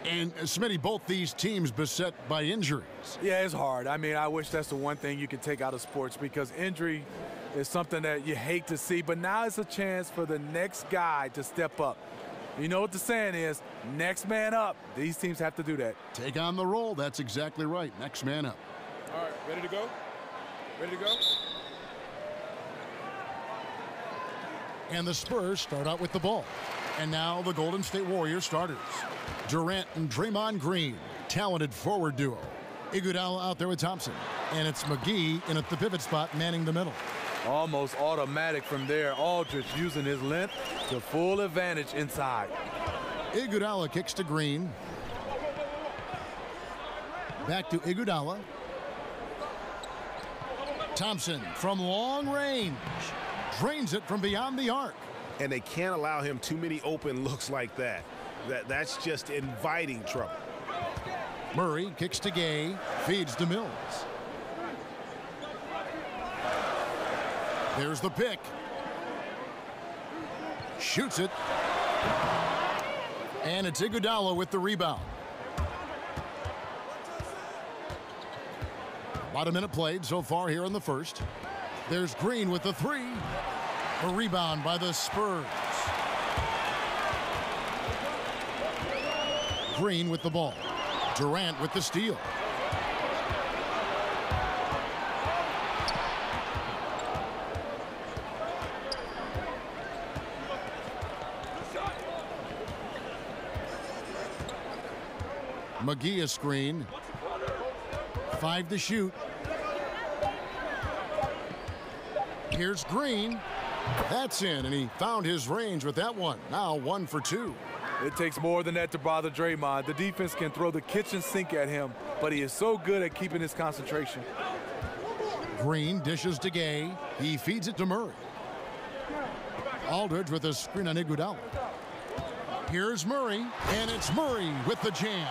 And, Smitty, both these teams beset by injuries. Yeah, it's hard. I mean, I wish that's the one thing you can take out of sports, because injury is something that you hate to see. But now it's a chance for the next guy to step up. You know what the saying is, next man up. These teams have to do that. Take on the role. That's exactly right. Next man up. All right, ready to go? Ready to go? And the Spurs start out with the ball. And now the Golden State Warriors starters. Durant and Draymond Green, talented forward duo. Iguodala out there with Thompson. And it's McGee in at the pivot spot, manning the middle. Almost automatic from there. Aldridge using his length to full advantage inside. Iguodala kicks to Green. Back to Iguodala. Thompson from long range. Drains it from beyond the arc. And they can't allow him too many open looks like that. That's just inviting trouble. Murray kicks to Gay. Feeds to Mills. There's the pick. Shoots it. And it's Iguodala with the rebound. About a minute played so far here in the first. There's Green with the three. A rebound by the Spurs. Green with the ball. Durant with the steal. McGee a screen. 5 to shoot. Here's Green. That's in, and he found his range with that one. Now 1 for 2. It takes more than that to bother Draymond. The defense can throw the kitchen sink at him, but he is so good at keeping his concentration. Green dishes to Gay. He feeds it to Murray. Aldridge with a screen on Iguodala. Here's Murray, and it's Murray with the jam.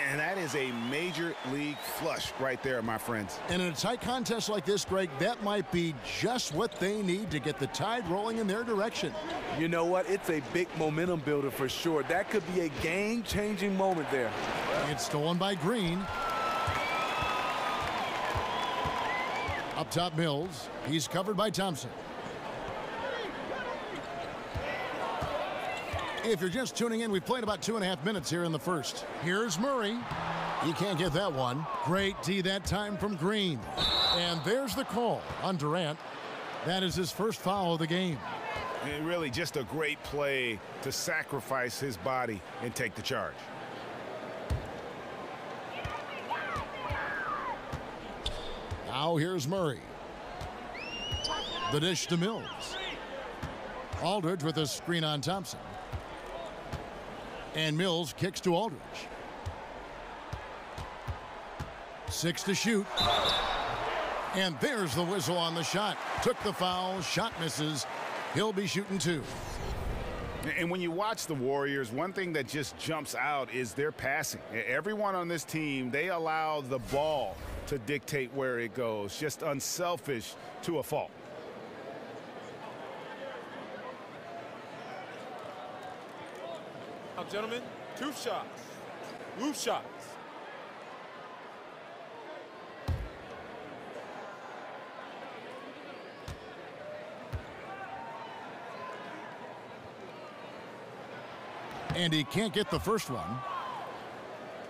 And that is a major league flush right there, my friends. And in a tight contest like this, Greg, that might be just what they need to get the tide rolling in their direction. You know what? It's a big momentum builder for sure. That could be a game-changing moment there. It's stolen by Green. Up top, Mills. He's covered by Thompson. If you're just tuning in, we've played about 2.5 minutes here in the first. Here's Murray. He can't get that one. Great D that time from Green. And there's the call on Durant. That is his first foul of the game. And really just a great play to sacrifice his body and take the charge. Now here's Murray. The dish to Mills. Aldridge with a screen on Thompson. And Mills kicks to Aldridge. 6 to shoot. And there's the whistle on the shot. Took the foul, shot misses. He'll be shooting 2. And when you watch the Warriors, one thing that just jumps out is their passing. Everyone on this team, they allow the ball to dictate where it goes. Just unselfish to a fault. Now, gentlemen, 2 shots. Loose shots. And he can't get the first one.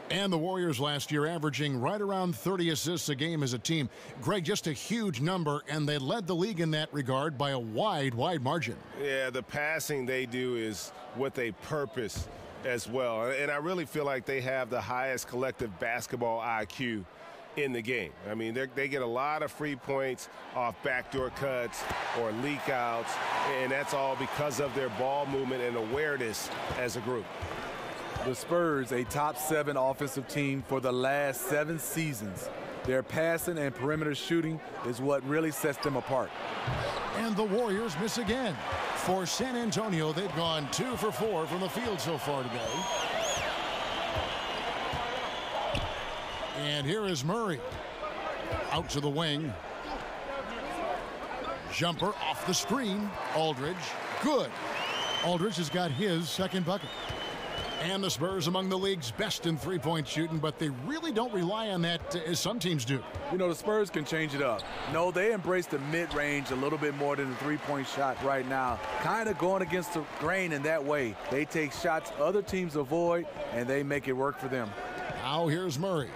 And the Warriors last year averaging right around 30 assists a game as a team. Greg, just a huge number, and they led the league in that regard by a wide margin. Yeah, the passing they do is what they purpose as well. And I really feel like they have the highest collective basketball IQ in the game. I mean, they get a lot of free points off backdoor cuts or leak outs, and that's all because of their ball movement and awareness as a group. The Spurs, a top 7 offensive team for the last 7 seasons. Their passing and perimeter shooting is what really sets them apart. And the Warriors miss again. For San Antonio, they've gone 2 for 4 from the field so far today. And here is Murray. Out to the wing. Jumper off the screen. Aldridge. Good. Aldridge has got his second bucket. And the Spurs among the league's best in three-point shooting, but they really don't rely on that as some teams do. You know, the Spurs can change it up. No, they embrace the mid-range a little bit more than the three-point shot right now. Kind of going against the grain in that way. They take shots other teams avoid, and they make it work for them. Now here's Murray.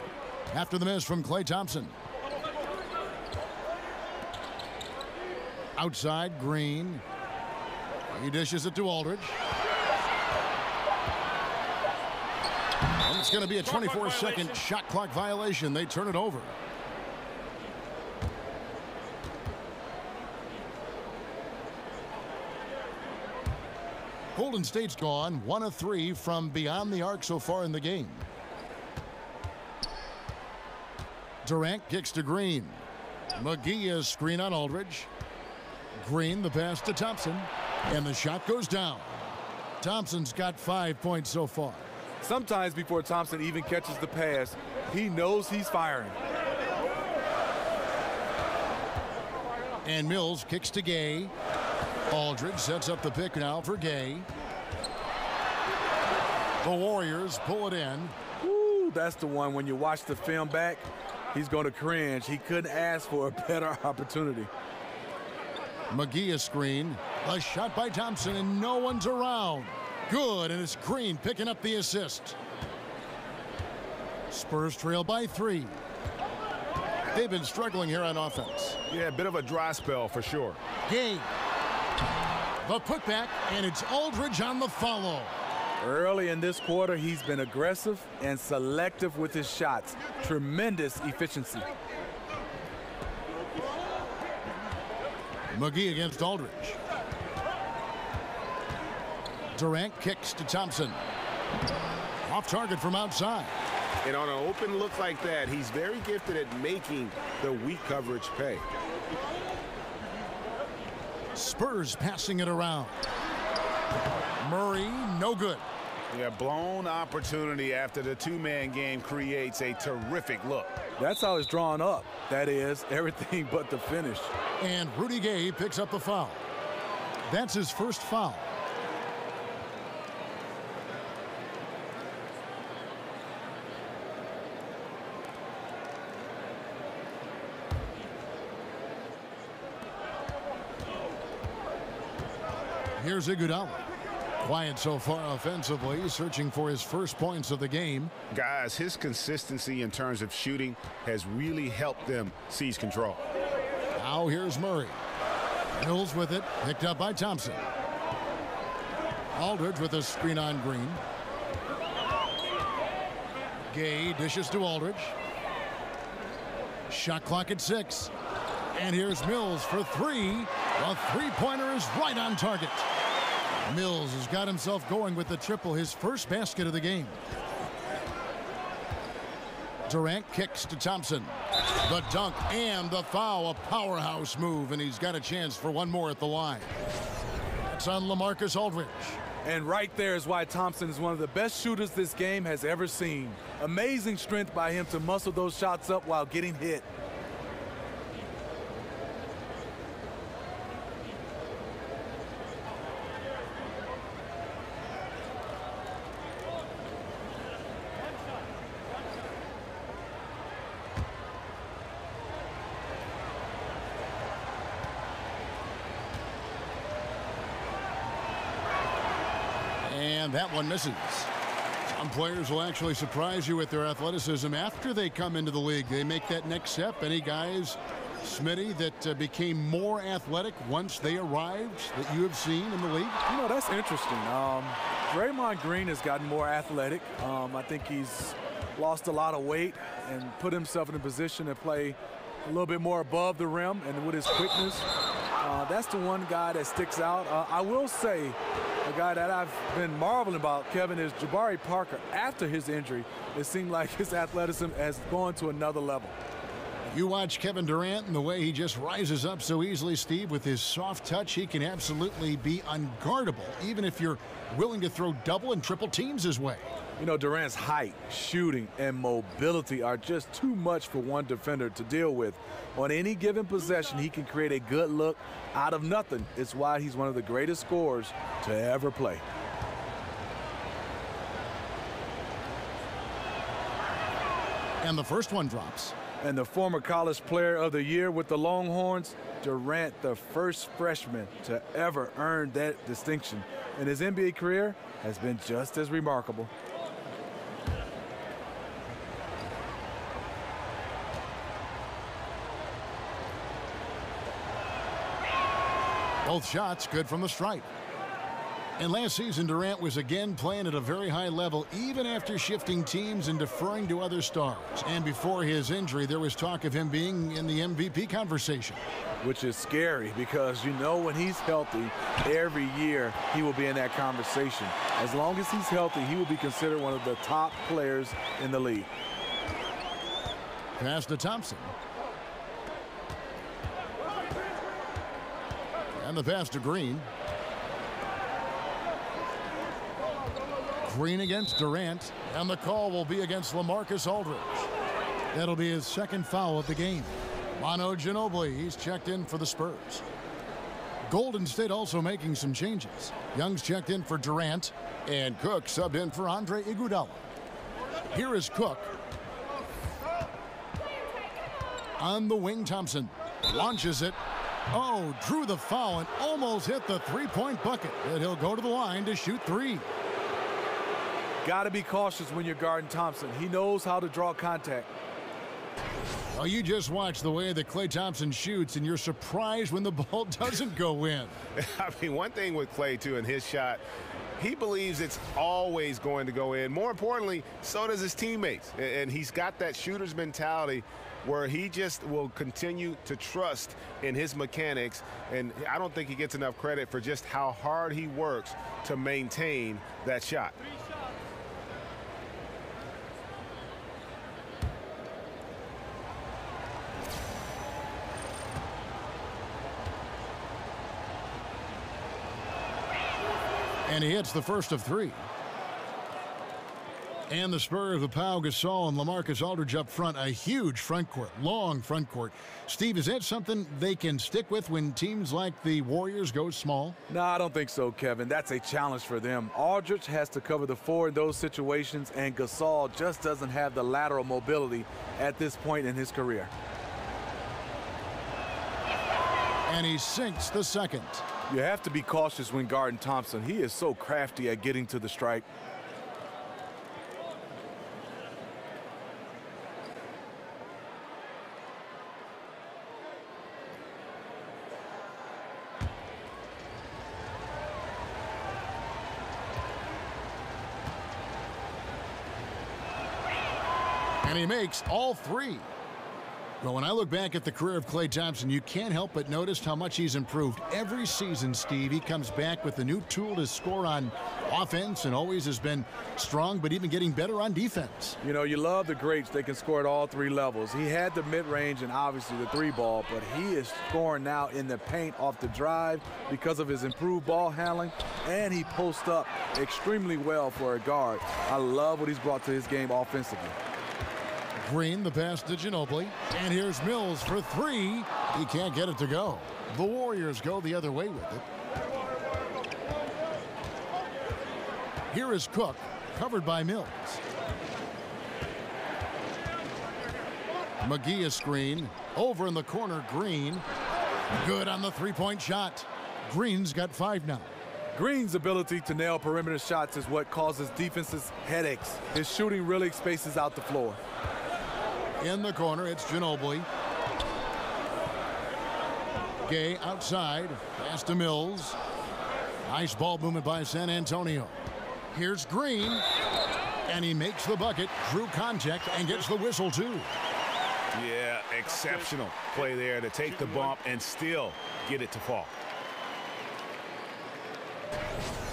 After the miss from Klay Thompson. Outside, Green. He dishes it to Aldridge. And it's going to be a 24-second shot clock violation. They turn it over. Golden State's gone 1 of 3 from beyond the arc so far in the game. Durant kicks to Green. McGee is screen on Aldridge. Green the pass to Thompson. And the shot goes down. Thompson's got 5 points so far. Sometimes before Thompson even catches the pass, he knows he's firing. And Mills kicks to Gay. Aldridge sets up the pick now for Gay. The Warriors pull it in. Ooh, that's the one when you watch the film back, he's going to cringe. He couldn't ask for a better opportunity. McGee is screen. A shot by Thompson, and no one's around. Good, and it's Green picking up the assist. Spurs trail by 3. They've been struggling here on offense. Yeah, a bit of a dry spell for sure. Gay. The putback, and it's Aldridge on the follow. Early in this quarter, he's been aggressive and selective with his shots. Tremendous efficiency. McGee against Aldridge. Durant kicks to Thompson. Off target from outside. And on an open look like that, he's very gifted at making the weak coverage pay. Spurs passing it around. Murray, no good. Yeah, blown opportunity after the two-man game creates a terrific look. That's how it's drawn up. That is, everything but the finish. And Rudy Gay picks up the foul. That's his first foul. Here's Iguodala. Quiet so far offensively, searching for his first points of the game. Guys, his consistency in terms of shooting has really helped them seize control. Now here's Murray. Mills with it, picked up by Thompson. Aldridge with a screen on Green. Gay dishes to Aldridge. Shot clock at 6. And here's Mills for 3. A three-pointer is right on target. Mills has got himself going with the triple, his first basket of the game. Durant kicks to Thompson. The dunk and the foul, a powerhouse move, and he's got a chance for one more at the line. It's on LaMarcus Aldridge. And right there is why Thompson is one of the best shooters this game has ever seen. Amazing strength by him to muscle those shots up while getting hit. And that one misses. Some players will actually surprise you with their athleticism after they come into the league. They make that next step. Any guys, Smitty, that became more athletic once they arrived that you have seen in the league? You know, that's interesting. Draymond Green has gotten more athletic. I think he's lost a lot of weight and put himself in a position to play a little bit more above the rim and with his quickness. That's the one guy that sticks out. I will say, a guy that I've been marveling about, Kevin, is Jabari Parker. After his injury, it seemed like his athleticism has gone to another level. You watch Kevin Durant and the way he just rises up so easily, Steve. With his soft touch, he can absolutely be unguardable, even if you're willing to throw double and triple teams his way. You know, Durant's height, shooting, and mobility are just too much for one defender to deal with. On any given possession, he can create a good look out of nothing. It's why he's one of the greatest scorers to ever play. And the first one drops. And the former college player of the year with the Longhorns, Durant, the first freshman to ever earn that distinction. And his NBA career has been just as remarkable. Both shots good from the stripe. And last season, Durant was again playing at a very high level, even after shifting teams and deferring to other stars. And before his injury, there was talk of him being in the MVP conversation. Which is scary because you know when he's healthy, every year he will be in that conversation. As long as he's healthy, he will be considered one of the top players in the league. Pass to Thompson. And the pass to Green. Green against Durant, and the call will be against LaMarcus Aldridge. That'll be his second foul of the game. Manu Ginobili, he's checked in for the Spurs. Golden State also making some changes. Young's checked in for Durant, and Cook subbed in for Andre Iguodala. Here is Cook. On the wing, Thompson launches it. Oh, drew the foul and almost hit the three-point bucket. And he'll go to the line to shoot three. Got to be cautious when you're guarding Thompson. He knows how to draw contact. Oh, you just watch the way that Klay Thompson shoots, and you're surprised when the ball doesn't go in. I mean, one thing with Klay, too, in his shot, he believes it's always going to go in. More importantly, so does his teammates. And he's got that shooter's mentality where he just will continue to trust in his mechanics. And I don't think he gets enough credit for just how hard he works to maintain that shot. And he hits the first of three. And the Spurs with Pau Gasol and LaMarcus Aldridge up front. A huge front court, long front court. Steve, is that something they can stick with when teams like the Warriors go small? No, I don't think so, Kevin. That's a challenge for them. Aldridge has to cover the four in those situations, and Gasol just doesn't have the lateral mobility at this point in his career. And he sinks the second. You have to be cautious when guarding Thompson. He is so crafty at getting to the stripe. And he makes all three. Well, when I look back at the career of Klay Thompson, you can't help but notice how much he's improved. Every season, Steve, he comes back with a new tool to score on offense and always has been strong, but even getting better on defense. You know, you love the greats. They can score at all three levels. He had the mid-range and obviously the three ball, but he is scoring now in the paint off the drive because of his improved ball handling, and he posts up extremely well for a guard. I love what he's brought to his game offensively. Green, the pass to Ginobili. And here's Mills for three. He can't get it to go. The Warriors go the other way with it. Here is Cook, covered by Mills. McGee a screen. Over in the corner, Green. Good on the three-point shot. Green's got 5 now. Green's ability to nail perimeter shots is what causes defenses headaches. His shooting really spaces out the floor. In the corner, it's Ginobili. Gay outside. Pass to Mills. Nice ball movement by San Antonio. Here's Green. And he makes the bucket. Drew contact and gets the whistle, too. Yeah, exceptional play there to take the bump and still get it to fall.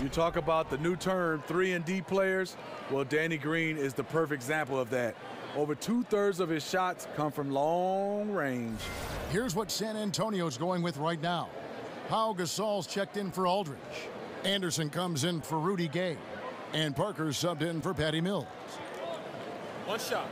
You talk about the new term 3-and-D players. Well, Danny Green is the perfect example of that. Over 2/3 of his shots come from long range. Here's what San Antonio's going with right now. Pau Gasol's checked in for Aldridge. Anderson comes in for Rudy Gay. And Parker subbed in for Patty Mills. One shot.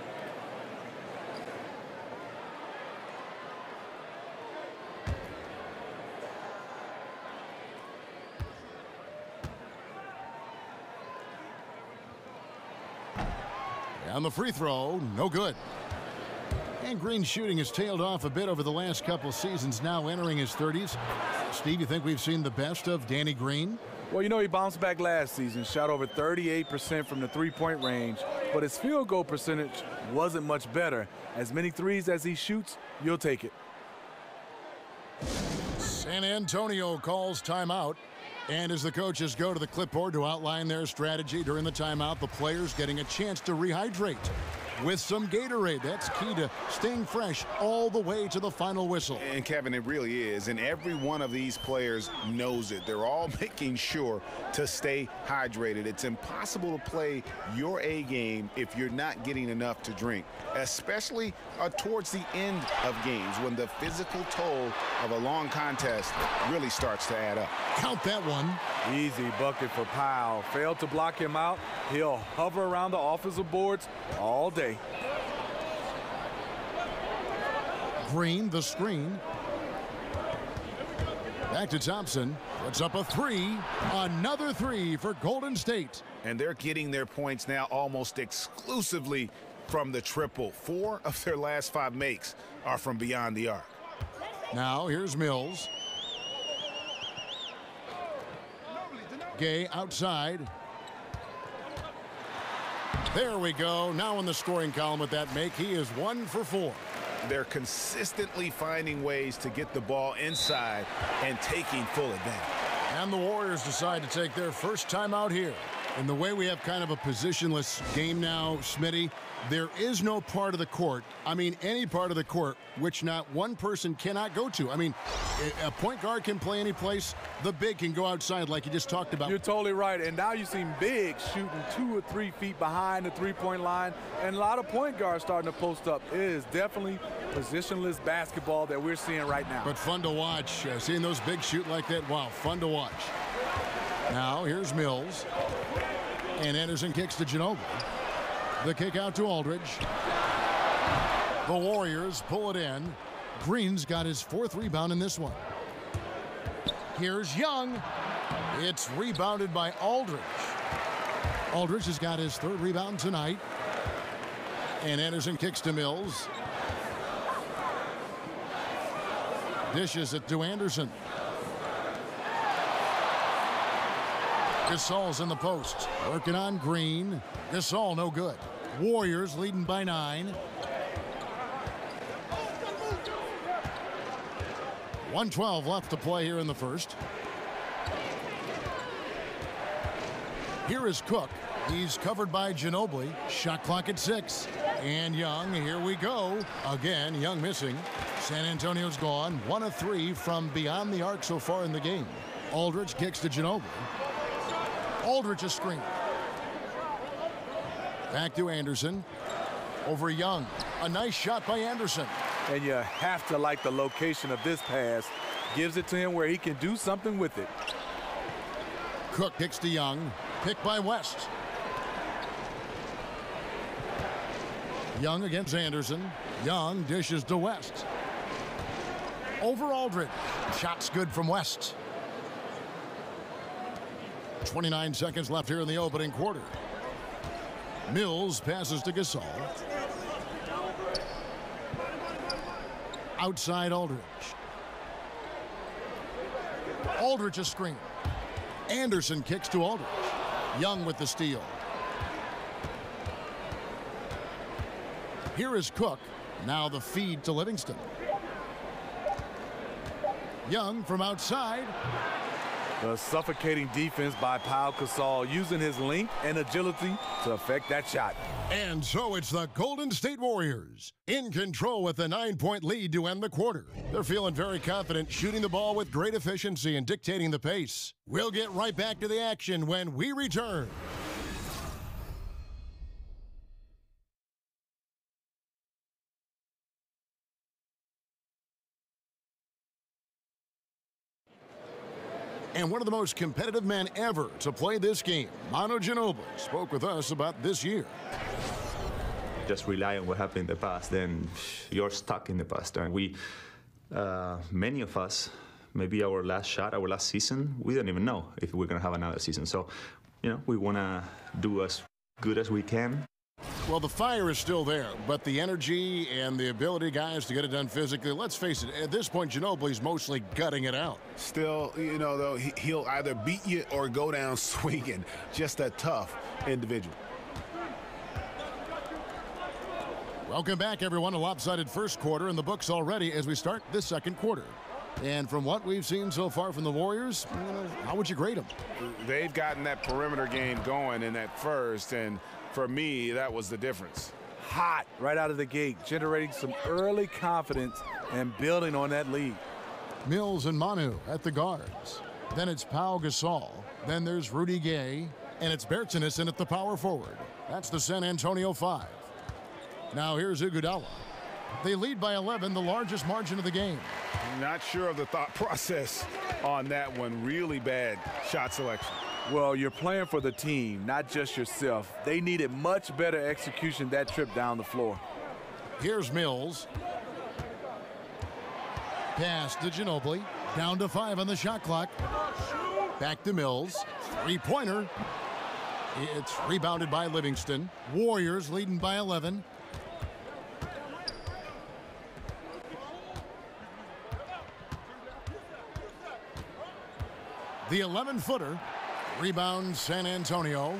And the free throw, no good. And Green's shooting has tailed off a bit over the last couple seasons, now entering his 30s. Steve, you think we've seen the best of Danny Green? Well, you know, he bounced back last season, shot over 38% from the three-point range, but his field goal percentage wasn't much better. As many threes as he shoots, you'll take it. San Antonio calls timeout. And as the coaches go to the clipboard to outline their strategy during the timeout, the players getting a chance to rehydrate with some Gatorade. That's key to staying fresh all the way to the final whistle. And Kevin, it really is. And every one of these players knows it. They're all making sure to stay hydrated. It's impossible to play your A game if you're not getting enough to drink, especially towards the end of games when the physical toll of a long contest really starts to add up. Count that one. Easy bucket for Powell. Failed to block him out. He'll hover around the offensive boards all day. Green, the screen. Back to Thompson. Puts up a three. Another three for Golden State. And they're getting their points now almost exclusively from the triple. 4 of their last 5 makes are from beyond the arc. Now here's Mills. Gay outside. There we go. Now in the scoring column with that make, he is 1 for 4. They're consistently finding ways to get the ball inside and taking full advantage. And the Warriors decide to take their first time out here. And the way we have kind of a positionless game now, Smitty, there is no part of the court, any part of the court, which not one person cannot go to. A point guard can play any place. The big can go outside like you just talked about. You're totally right. And now you've seen bigs shooting 2 or 3 feet behind the three-point line. And a lot of point guards starting to post up. It is definitely positionless basketball that we're seeing right now. But fun to watch. Seeing those bigs shoot like that, wow, fun to watch. Now here's Mills. And Anderson kicks to Ginobili. The kick out to Aldridge. The Warriors pull it in. Green's got his 4th rebound in this one. Here's Young. It's rebounded by Aldridge. Aldridge has got his 3rd rebound tonight. And Anderson kicks to Mills. Dishes it to Anderson. Gasol's in the post. Working on Green. Gasol no good. Warriors leading by 9. 1:12 left to play here in the first. Here is Cook. He's covered by Ginobili. Shot clock at 6. And Young, here we go. Again, Young missing. San Antonio's gone. 1 of 3 from beyond the arc so far in the game. Aldridge kicks to Ginobili. Aldridge a screen. Back to Anderson. Over Young. A nice shot by Anderson. And you have to like the location of this pass. Gives it to him where he can do something with it. Cook kicks to Young. Picked by West. Young against Anderson. Young dishes to West. Over Aldridge. Shot's good from West. 29 seconds left here in the opening quarter. Mills passes to Gasol. Outside Aldridge. Aldridge a screen. Anderson kicks to Aldridge. Young with the steal. Here is Cook. Now the feed to Livingston. Young from outside. The suffocating defense by Pau Gasol, using his length and agility to affect that shot. And so it's the Golden State Warriors in control with a 9-point lead to end the quarter. They're feeling very confident, shooting the ball with great efficiency and dictating the pace. We'll get right back to the action when we return. And one of the most competitive men ever to play this game, Manu Ginobili, spoke with us about this year. Just rely on what happened in the past, then you're stuck in the past. And many of us, maybe our last shot, our last season, we don't even know if we're going to have another season. So, we want to do as good as we can. Well, the fire is still there, but the energy and the ability, guys, to get it done physically, let's face it, at this point, Ginobili's mostly gutting it out. Still, though, he'll either beat you or go down swinging. Just a tough individual. Welcome back, everyone. A lopsided first quarter in the books already as we start this second quarter. And from what we've seen so far from the Warriors, how would you grade them? They've gotten that perimeter game going in that first, and for me, that was the difference. Hot right out of the gate, generating some early confidence and building on that lead. Mills and Manu at the guards. Then it's Pau Gasol. Then there's Rudy Gay. And it's Bertinasin at the power forward. That's the San Antonio 5. Now here's Iguodala. They lead by 11, the largest margin of the game. Not sure of the thought process on that one. Really bad shot selection. Well, you're playing for the team, not just yourself. They needed much better execution that trip down the floor. Here's Mills. Pass to Ginobili. Down to 5 on the shot clock. Back to Mills. Three-pointer. It's rebounded by Livingston. Warriors leading by 11. The 11-footer. Rebound San Antonio.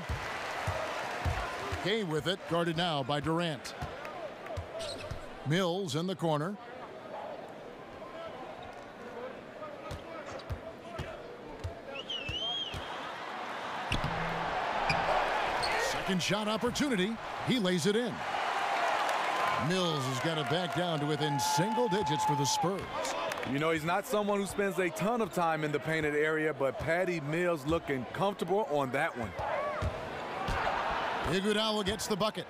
Gay with it, guarded now by Durant. Mills in the corner. Second shot opportunity. He lays it in. Mills has got it back down to within single digits for the Spurs. He's not someone who spends a ton of time in the painted area, but Patty Mills looking comfortable on that one. Iguodala gets the bucket.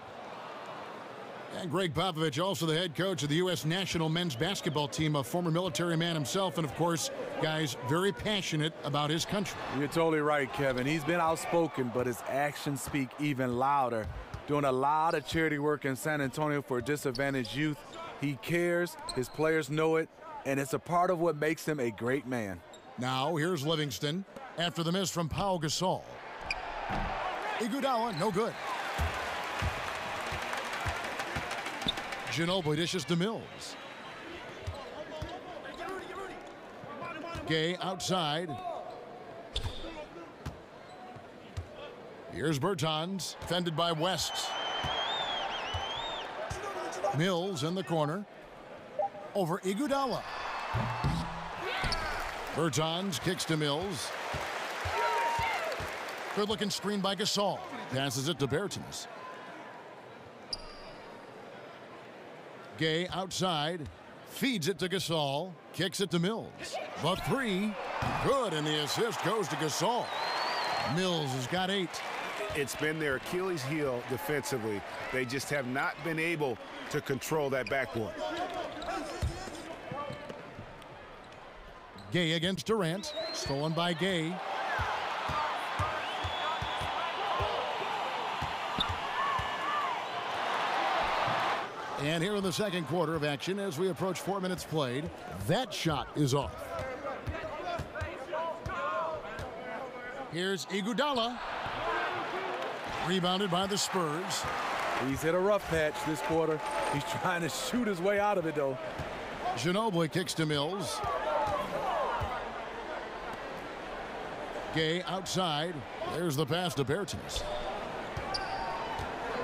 And Greg Popovich, also the head coach of the U.S. national men's basketball team, a former military man himself, and of course, guys, very passionate about his country. You're totally right, Kevin. He's been outspoken, but his actions speak even louder. Doing a lot of charity work in San Antonio for disadvantaged youth. He cares, his players know it, and it's a part of what makes him a great man. Now here's Livingston after the miss from Pau Gasol. Iguodala, no good. Ginobili dishes to Mills. Gay outside. Here's Bertans, fended by West. Mills in the corner. Over Iguodala. Bertans kicks to Mills. Good-looking screen by Gasol. Passes it to Bertans. Gay outside. Feeds it to Gasol. Kicks it to Mills. The three. Good, and the assist goes to Gasol. Mills has got 8. It's been their Achilles heel defensively. They just have not been able to control that backboard. Gay against Durant. Stolen by Gay. And here in the second quarter of action, as we approach 4 minutes played, that shot is off. Here's Iguodala. Rebounded by the Spurs. He's hit a rough patch this quarter. He's trying to shoot his way out of it, though. Ginobili kicks to Mills. Gay outside. There's the pass to Bertans.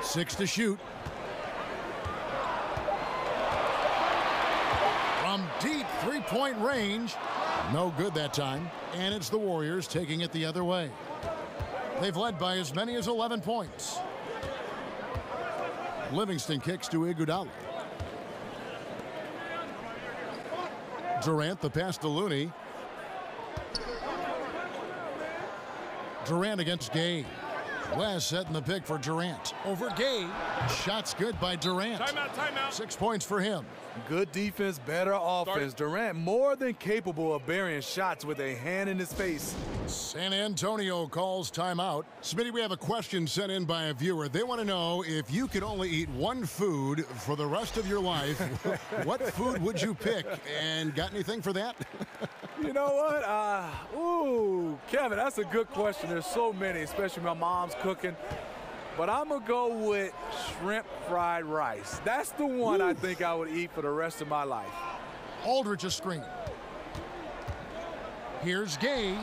6 to shoot. From deep three-point range. No good that time. And it's the Warriors taking it the other way. They've led by as many as 11 points. Livingston kicks to Iguodala. Durant, the pass to Looney. Durant against Gay. West setting the pick for Durant. Over Gay. Shots good by Durant. Timeout. 6 points for him. Good defense, better offense. Durant more than capable of burying shots with a hand in his face. San Antonio calls timeout. Smitty, we have a question sent in by a viewer. They want to know, if you could only eat one food for the rest of your life, what food would you pick? And got anything for that? You know what? Kevin, that's a good question. There's so many, especially my mom's cooking. But I'm going to go with shrimp fried rice. That's the one I think I would eat for the rest of my life. Aldridge a screen. Here's Gay.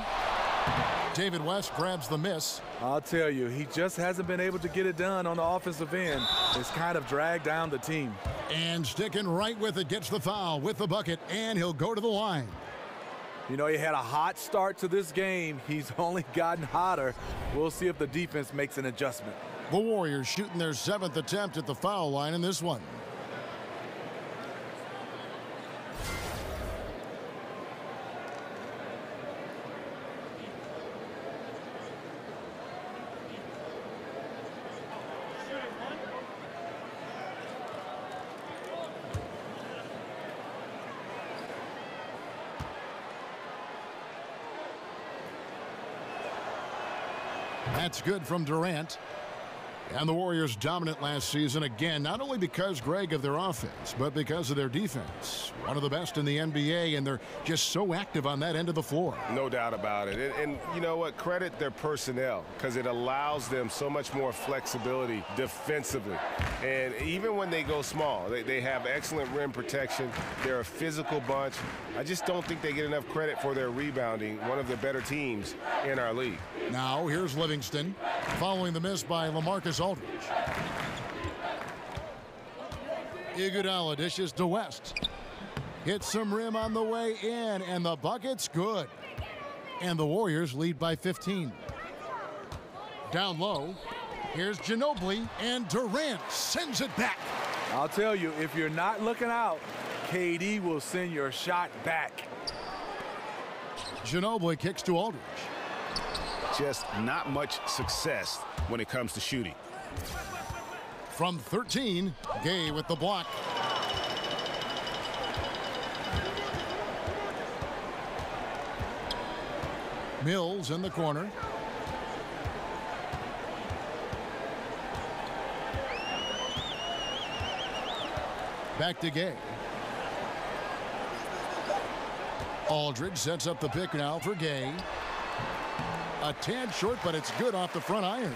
David West grabs the miss. I'll tell you, he just hasn't been able to get it done on the offensive end. It's kind of dragged down the team. And sticking right with it, gets the foul with the bucket, and he'll go to the line. You know, he had a hot start to this game. He's only gotten hotter. We'll see if the defense makes an adjustment. The Warriors shooting their 7th attempt at the foul line in this one. That's good from Durant. And the Warriors dominant last season again, not only because, Greg, of their offense, but because of their defense. One of the best in the NBA, and they're just so active on that end of the floor. No doubt about it. And you know what? Credit their personnel, because it allows them so much more flexibility defensively. And even when they go small, they have excellent rim protection. They're a physical bunch. I just don't think they get enough credit for their rebounding, one of the better teams in our league. Now here's Livingston following the miss by LaMarcus Aldridge. Iguodala dishes to West. Hits some rim on the way in, and the bucket's good. And the Warriors lead by 15. Down low, here's Ginobili, and Durant sends it back. I'll tell you, if you're not looking out, KD will send your shot back. Ginobili kicks to Aldridge. Just not much success when it comes to shooting. From 13, Gay with the block. Mills in the corner. Back to Gay. Aldridge sets up the pick now for Gay. A tad short, but it's good off the front iron.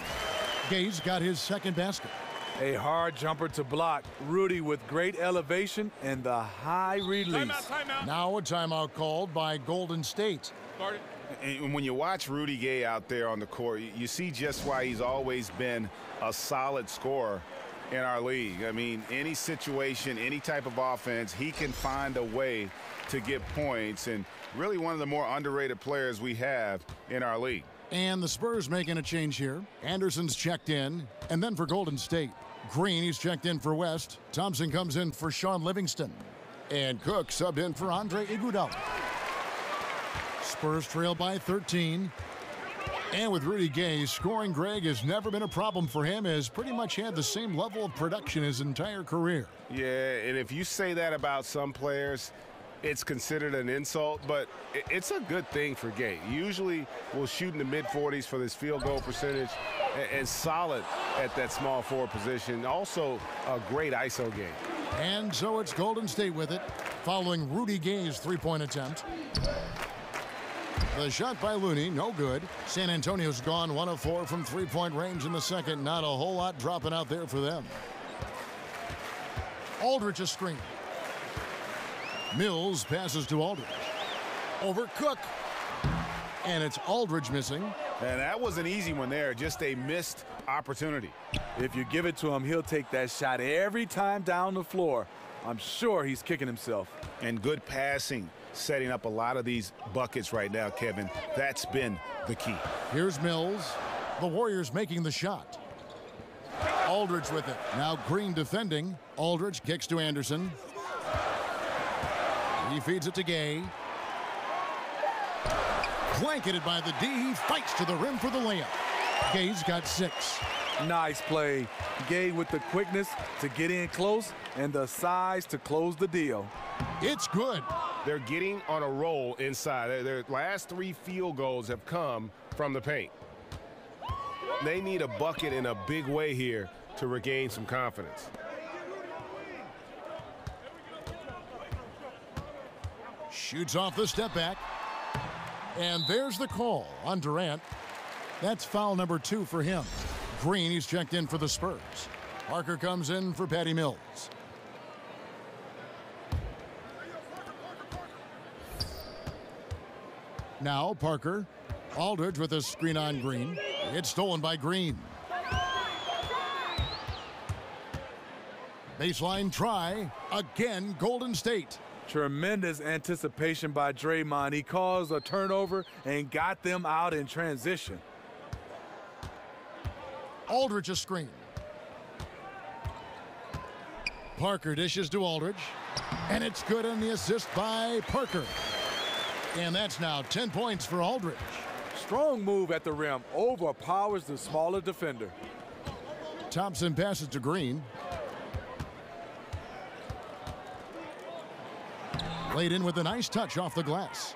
Gay's got his second basket. A hard jumper to block. Rudy with great elevation and the high release. Timeout. Now a timeout called by Golden State. Started. And when you watch Rudy Gay out there on the court, you see just why he's always been a solid scorer in our league. I mean, any situation, any type of offense, he can find a way to get points, and really one of the more underrated players we have in our league. And the Spurs making a change here. Anderson's checked in, and then for Golden State, Green, he's checked in for West. Thompson comes in for Sean Livingston. And Cook subbed in for Andre Iguodala. Spurs trail by 13. And with Rudy Gay, scoring, Greg, has never been a problem for him, has pretty much had the same level of production his entire career. Yeah, and if you say that about some players, it's considered an insult, but it's a good thing for Gay. Usually we'll shoot in the mid-40s for this field goal percentage, and solid at that small forward position. Also a great ISO game. And so it's Golden State with it, following Rudy Gay's three-point attempt. The shot by Looney, no good. San Antonio's gone 1 of 4 from three-point range in the second. Not a whole lot dropping out there for them. Aldridge a screen. Mills passes to Aldridge. Over Cook. And it's Aldridge missing. And that was an easy one there, just a missed opportunity. If you give it to him, he'll take that shot every time down the floor. I'm sure he's kicking himself. And good passing, setting up a lot of these buckets right now, Kevin. That's been the key. Here's Mills. The Warriors making the shot. Aldridge with it. Now Green defending. Aldridge kicks to Anderson. He feeds it to Gay. Blanketed by the D. He fights to the rim for the layup. Gay's got 6. Nice play. Gay with the quickness to get in close and the size to close the deal. It's good. They're getting on a roll inside. Their last 3 field goals have come from the paint. They need a bucket in a big way here to regain some confidence. Shoots off the step back. And there's the call on Durant. That's foul number 2 for him. Green, he's checked in for the Spurs. Parker comes in for Patty Mills. Now Parker. Aldridge with a screen on Green. It's stolen by Green. Baseline try. Again, Golden State. Tremendous anticipation by Draymond. He caused a turnover and got them out in transition. Aldridge a screen. Parker dishes to Aldridge. And it's good on the assist by Parker. And that's now 10 points for Aldridge. Strong move at the rim. Overpowers the smaller defender. Thompson passes to Green. Laid in with a nice touch off the glass.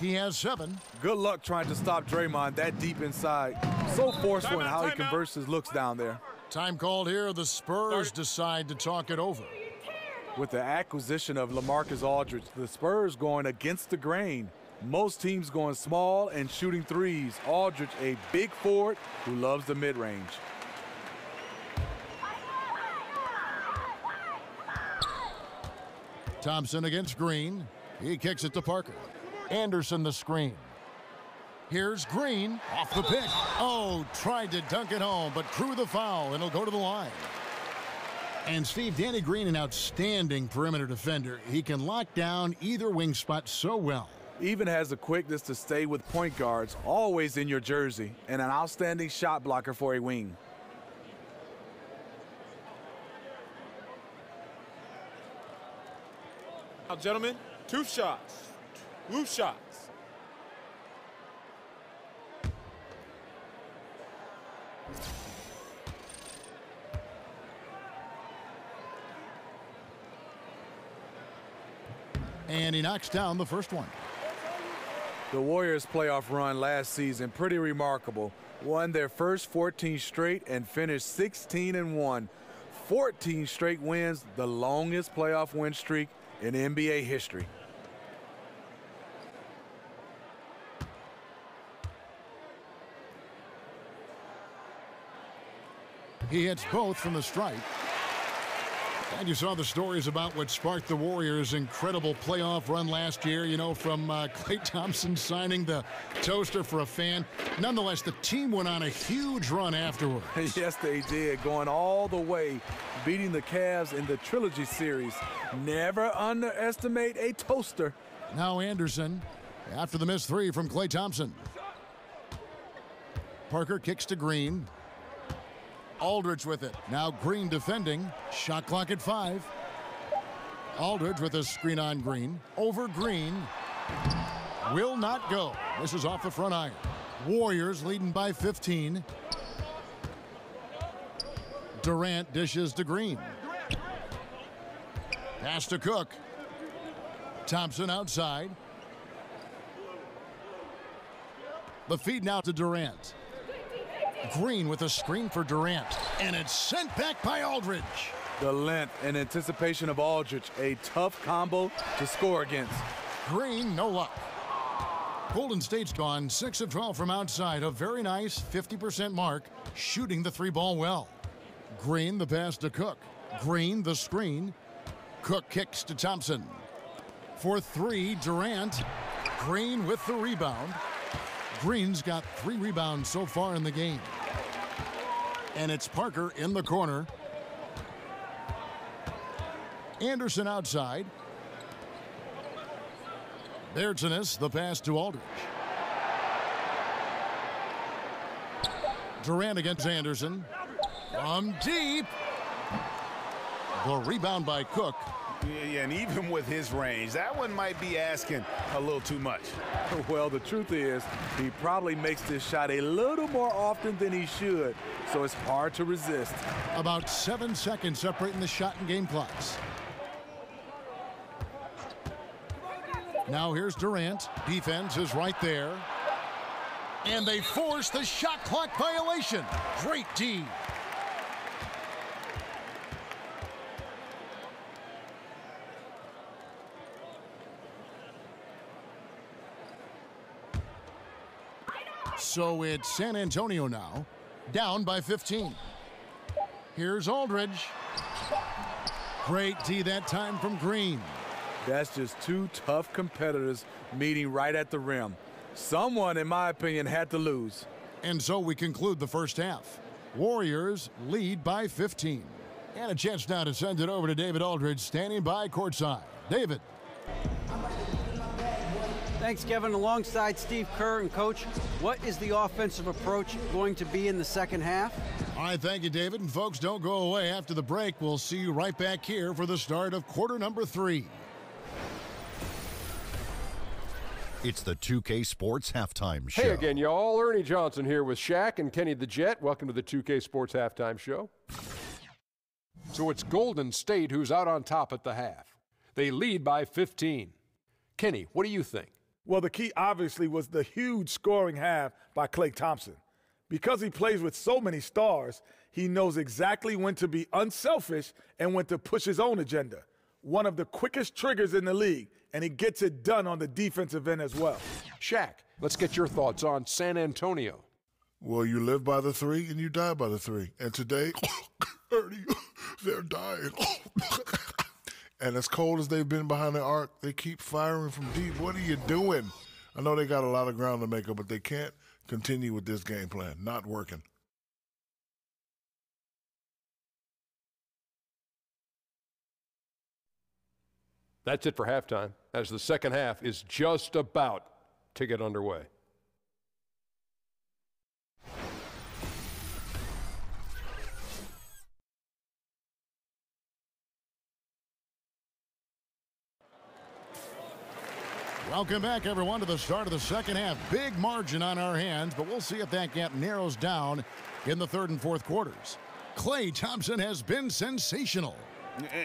He has 7. Good luck trying to stop Draymond that deep inside. So forceful in how he converts his looks down there. Time called here. The Spurs decide to talk it over. With the acquisition of LaMarcus Aldridge, the Spurs going against the grain. Most teams going small and shooting threes. Aldridge, a big forward who loves the mid-range. Thompson against Green. He kicks it to Parker. Anderson the screen. Here's Green off the pick. Oh, tried to dunk it home, but drew the foul, and he'll go to the line. And Steve, Danny Green, an outstanding perimeter defender. He can lock down either wing spot so well. Even has the quickness to stay with point guards, always in your jersey, and an outstanding shot blocker for a wing. Now, gentlemen, 2 shots. 2 shots. And he knocks down the first one. The Warriors' playoff run last season, pretty remarkable. Won their first 14 straight and finished 16-1. 14 straight wins, the longest playoff win streak in NBA history. He hits both from the stripe. And you saw the stories about what sparked the Warriors' incredible playoff run last year, you know, from Klay Thompson signing the toaster for a fan. Nonetheless, the team went on a huge run afterwards. Yes, they did, going all the way, beating the Cavs in the Trilogy Series. Never underestimate a toaster. Now Anderson, after the missed 3 from Klay Thompson. Parker kicks to Green. Aldridge with it. Now Green defending. Shot clock at 5. Aldridge with a screen on Green. Over Green. Will not go. This is off the front iron. Warriors leading by 15. Durant dishes to Green. Pass to Cook. Thompson outside. The feed now to Durant. Green with a screen for Durant. And it's sent back by Aldridge. The length and anticipation of Aldridge, a tough combo to score against. Green, no luck. Golden State's gone 6 of 12 from outside. A very nice 50% mark, shooting the 3-ball well. Green, the pass to Cook. Green, the screen. Cook kicks to Thompson. For 3, Durant. Green with the rebound. Green's got 3 rebounds so far in the game. And it's Parker in the corner. Anderson outside. Bertzinus, the pass to Aldridge. Durant against Anderson. From deep. The rebound by Cook. Yeah, and even with his range, that one might be asking a little too much. Well, the truth is, he probably makes this shot a little more often than he should, so it's hard to resist. About 7 seconds separating the shot and game clocks. Now here's Durant. Defense is right there. And they force the shot clock violation. Great D. So it's San Antonio now, down by 15. Here's Aldridge. Great D that time from Green. That's just two tough competitors meeting right at the rim. Someone, in my opinion, had to lose. And so we conclude the first half. Warriors lead by 15. And a chance now to send it over to David Aldridge, standing by courtside. David. Thanks, Kevin. Alongside Steve Kerr and Coach, what is the offensive approach going to be in the second half? All right, thank you, David. And folks, don't go away. After the break, we'll see you right back here for the start of quarter number 3. It's the 2K Sports Halftime Show. Hey again, y'all. Ernie Johnson here with Shaq and Kenny the Jet. Welcome to the 2K Sports Halftime Show. So it's Golden State who's out on top at the half. They lead by 15. Kenny, what do you think? Well, the key obviously was the huge scoring half by Klay Thompson. Because he plays with so many stars, he knows exactly when to be unselfish and when to push his own agenda. One of the quickest triggers in the league, and he gets it done on the defensive end as well. Shaq, let's get your thoughts on San Antonio. Well, you live by the 3 and you die by the 3. And today, Ernie, they're dying. And as cold as they've been behind the arc, they keep firing from deep. What are you doing? I know they got a lot of ground to make up, but they can't continue with this game plan. Not working. That's it for halftime, as the second half is just about to get underway. Welcome back, everyone, to the start of the second half. Big margin on our hands, but we'll see if that gap narrows down in the third and fourth quarters. Klay Thompson has been sensational.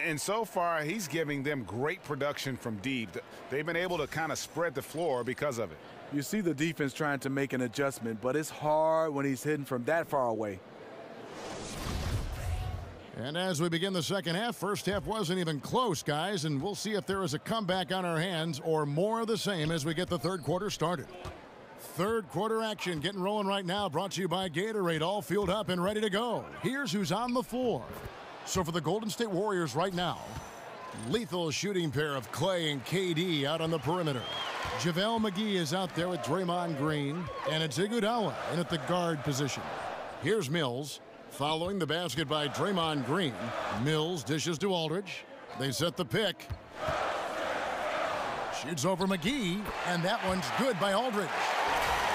And so far, he's giving them great production from deep. They've been able to kind of spread the floor because of it. You see the defense trying to make an adjustment, but it's hard when he's hitting from that far away. And as we begin the second half, first half wasn't even close, guys, and we'll see if there is a comeback on our hands or more of the same as we get the third quarter started. Third quarter action getting rolling right now, brought to you by Gatorade, all fueled up and ready to go. Here's who's on the floor. So for the Golden State Warriors right now, lethal shooting pair of Klay and KD out on the perimeter. JaVale McGee is out there with Draymond Green, and it's Iguodala in at the guard position. Here's Mills. Following the basket by Draymond Green. Mills dishes to Aldridge. They set the pick. Shoots over McGee, and that one's good by Aldridge.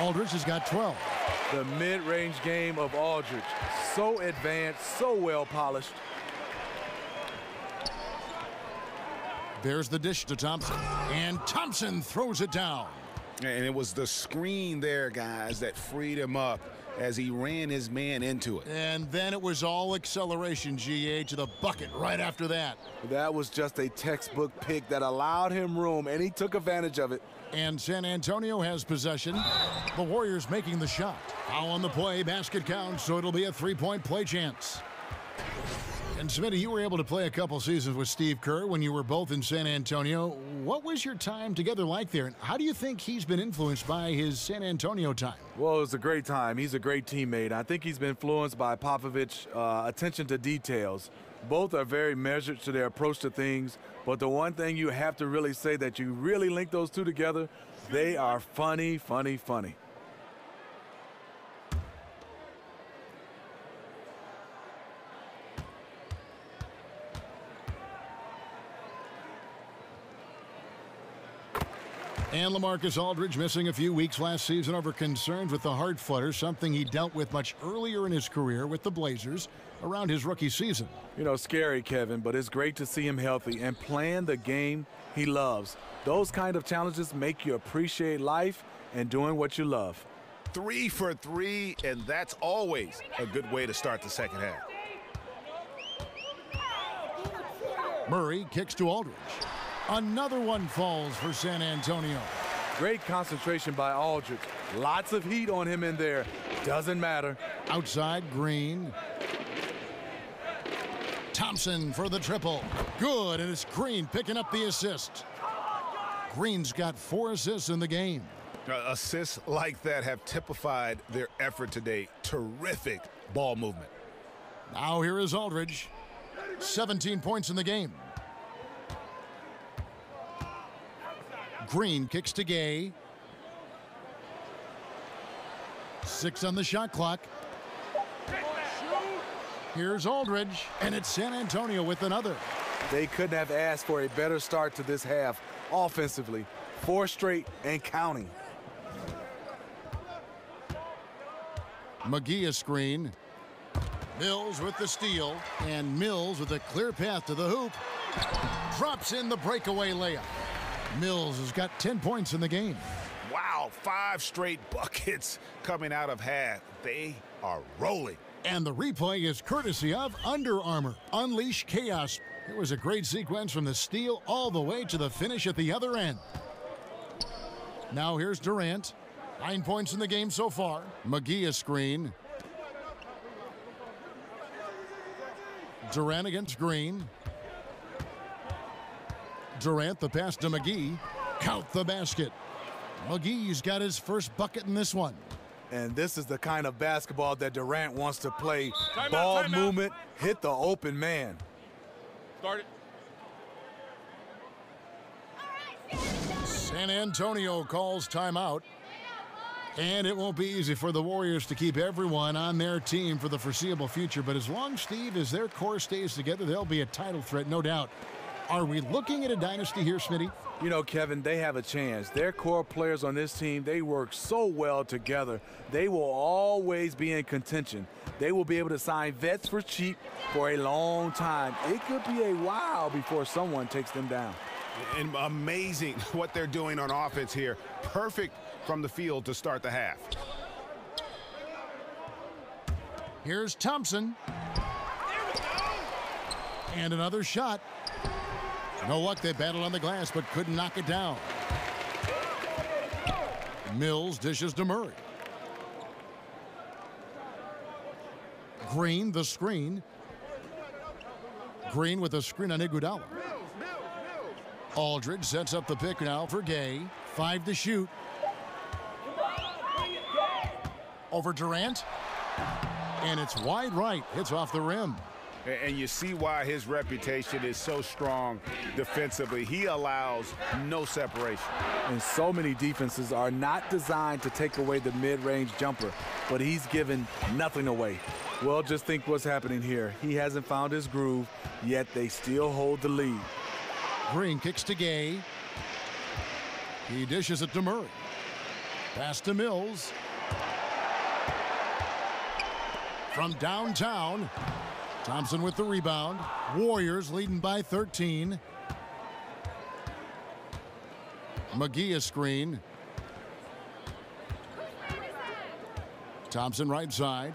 Aldridge has got 12. The mid-range game of Aldridge. So advanced, so well polished. There's the dish to Thompson, and Thompson throws it down. And it was the screen there, guys, that freed him up as he ran his man into it. And then it was all acceleration, GA, to the bucket right after that. That was just a textbook pick that allowed him room, and he took advantage of it. And San Antonio has possession. The Warriors making the shot. Foul on the play, basket counts, so it'll be a three-point play chance. And Smitty, you were able to play a couple seasons with Steve Kerr when you were both in San Antonio. What was your time together like there? And how do you think he's been influenced by his San Antonio time? Well, it was a great time. He's a great teammate. I think he's been influenced by Popovich's attention to details. Both are very measured to their approach to things. But the one thing you have to really say that you really link those two together, they are funny, funny, funny. And LaMarcus Aldridge missing a few weeks last season over concerns with the heart flutter, something he dealt with much earlier in his career with the Blazers around his rookie season. You know, scary, Kevin, but it's great to see him healthy and playing the game he loves. Those kind of challenges make you appreciate life and doing what you love. 3 for 3, and that's always a good way to start the second half. Murray kicks to Aldridge. Another one falls for San Antonio. Great concentration by Aldridge. Lots of heat on him in there. Doesn't matter. Outside, Green. Thompson for the triple. Good, and it's Green picking up the assist. Green's got 4 assists in the game. Assists like that have typified their effort today. Terrific ball movement. Now here is Aldridge. 17 points in the game. Green kicks to Gay. 6 on the shot clock. Here's Aldridge, and it's San Antonio with another. They couldn't have asked for a better start to this half offensively. 4 straight and counting. McGee a screen. Mills with the steal, and Mills with a clear path to the hoop. Drops in the breakaway layup. Mills has got 10 points in the game. Wow, 5 straight buckets coming out of half. They are rolling. And the replay is courtesy of Under Armour. Unleash chaos. It was a great sequence from the steal all the way to the finish at the other end. Now here's Durant. 9 points in the game so far. McGee a screen. Durant against Green. Durant the pass to McGee. Count the basket. McGee's got his first bucket in this one. And this is the kind of basketball that Durant wants to play. Time Ball out. movement, hit the open man. Start it. San Antonio calls timeout. And it won't be easy for the Warriors to keep everyone on their team for the foreseeable future. But as long, Steve, as their core stays together, they'll be a title threat, no doubt. Are we looking at a dynasty here, Smitty? You know, Kevin, they have a chance. Their core players on this team, they work so well together. They will always be in contention. They will be able to sign vets for cheap for a long time. It could be a while before someone takes them down. And amazing what they're doing on offense here. Perfect from the field to start the half. Here's Thompson. And another shot. No luck, they battled on the glass but couldn't knock it down. Mills dishes to Murray. Green the screen. Green with a screen on Iguodala. Aldridge sets up the pick now for Gay. 5 to shoot. Over Durant. And it's wide right. It's off the rim. And you see why his reputation is so strong defensively. He allows no separation. And so many defenses are not designed to take away the mid-range jumper, but he's given nothing away. Well, just think what's happening here. He hasn't found his groove, yet they still hold the lead. Green kicks to Gay. He dishes it to Murray. Pass to Mills. From downtown, Thompson with the rebound. Warriors leading by 13. McGee a screen. Thompson right side.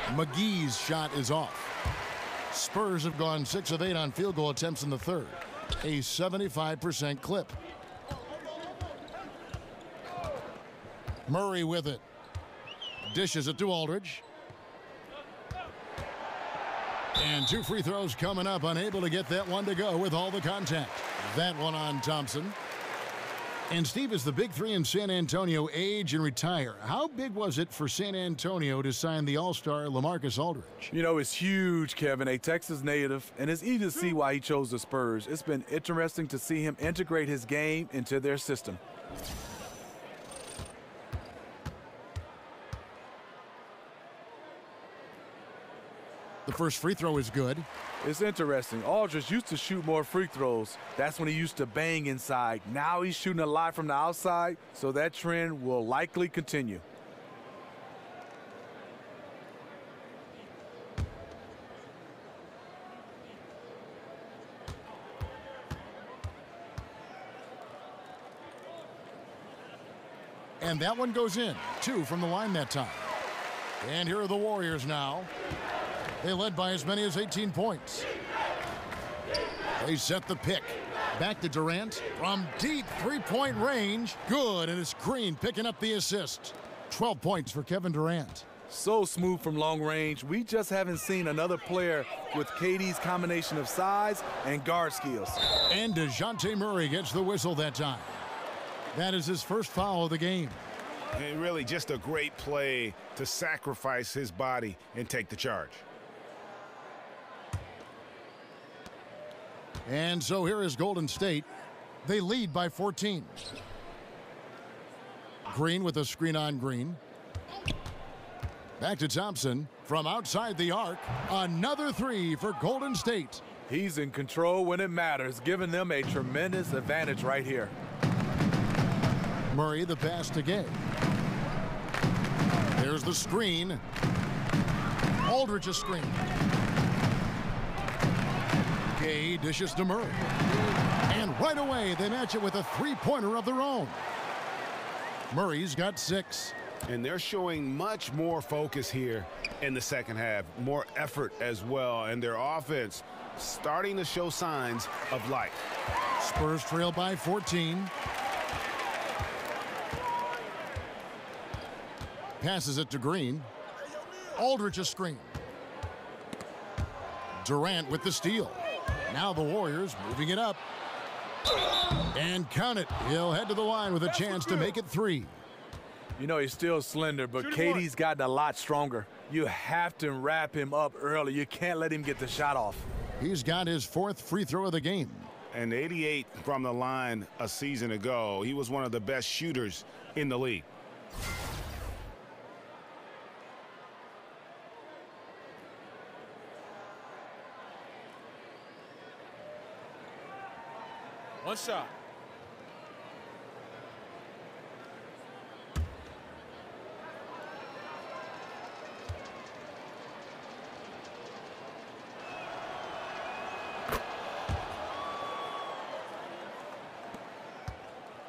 McGee's shot is off. Spurs have gone 6 of 8 on field goal attempts in the third. A 75% clip. Murray with it. Dishes it to Aldridge. And 2 free throws coming up. Unable to get that one to go with all the contact. That one on Thompson. And Steve, as the big three in San Antonio age and retire, how big was it for San Antonio to sign the all-star LaMarcus Aldridge? You know, it's huge, Kevin, a Texas native, and it's easy to see why he chose the Spurs. It's been interesting to see him integrate his game into their system. The first free throw is good. It's interesting. Aldridge used to shoot more free throws. That's when he used to bang inside. Now he's shooting a lot from the outside, so that trend will likely continue. And that one goes in. 2 from the line that time. And here are the Warriors now. They led by as many as 18 points. They set the pick. Back to Durant from deep three-point range. Good, and it's Green picking up the assist. 12 points for Kevin Durant. So smooth from long range. We just haven't seen another player with KD's combination of size and guard skills. And DeJounte Murray gets the whistle that time. That is his first foul of the game. And really just a great play to sacrifice his body and take the charge. And so here is Golden State. They lead by 14. Green with a screen on Green. Back to Thompson from outside the arc. Another 3 for Golden State. He's in control when it matters, giving them a tremendous advantage right here. Murray the pass to Gay. There's the screen. Aldridge a screen. Gay dishes to Murray. And right away they match it with a three-pointer of their own. Murray's got 6. And they're showing much more focus here in the second half. More effort as well. And their offense starting to show signs of life. Spurs trail by 14. Passes it to Green. Aldridge a screen. Durant with the steal. Now the Warriors moving it up. And count it. He'll head to the line with a chance to make it 3. You know, he's still slender, but KD's gotten a lot stronger. You have to wrap him up early. You can't let him get the shot off. He's got his 4th free throw of the game. And 88 from the line a season ago. He was one of the best shooters in the league. One shot.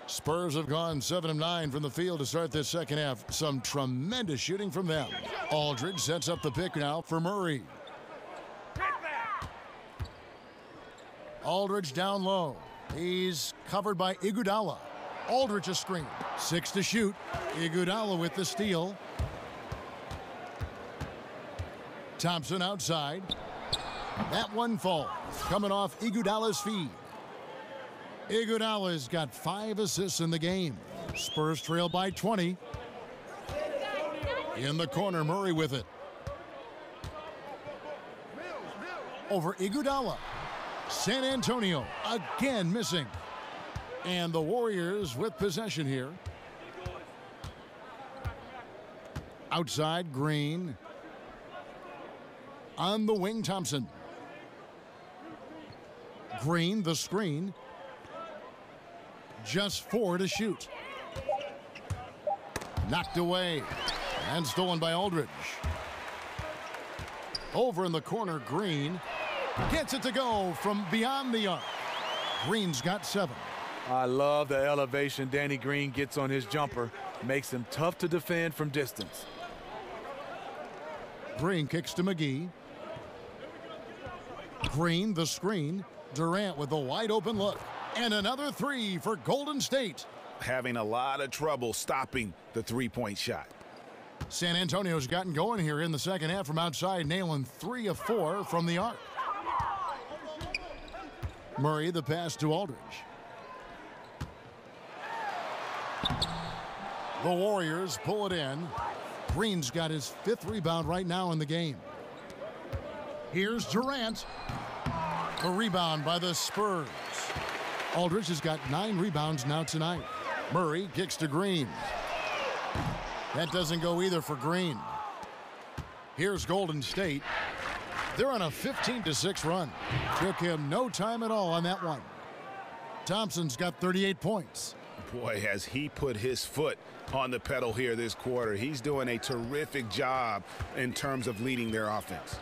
Spurs have gone 7 of 9 from the field to start this second half. Some tremendous shooting from them. Aldridge sets up the pick now for Murray. Aldridge down low. He's covered by Iguodala. Aldridge a screen. 6 to shoot. Iguodala with the steal. Thompson outside. That one falls. Coming off Iguodala's feed. Iguodala's got 5 assists in the game. Spurs trail by 20. In the corner, Murray with it. Over Iguodala. San Antonio again missing. And the Warriors with possession here. Outside, Green. On the wing, Thompson. Green, the screen. Just 4 to shoot. Knocked away. And stolen by Aldridge. Over in the corner, Green. Gets it to go from beyond the arc. Green's got 7. I love the elevation Danny Green gets on his jumper. Makes him tough to defend from distance. Green kicks to McGee. Green, the screen. Durant with a wide open look. And another 3 for Golden State. Having a lot of trouble stopping the three-point shot. San Antonio's gotten going here in the second half from outside, nailing 3 of 4 from the arc. Murray the pass to Aldridge. The Warriors pull it in. Green's got his 5th rebound right now in the game. Here's Durant. The rebound by the Spurs. Aldridge has got 9 rebounds now tonight. Murray kicks to Green. That doesn't go either for Green. Here's Golden State. They're on a 15-6 run. Took him no time at all on that one. Thompson's got 38 points. Boy, has he put his foot on the pedal here this quarter. He's doing a terrific job in terms of leading their offense.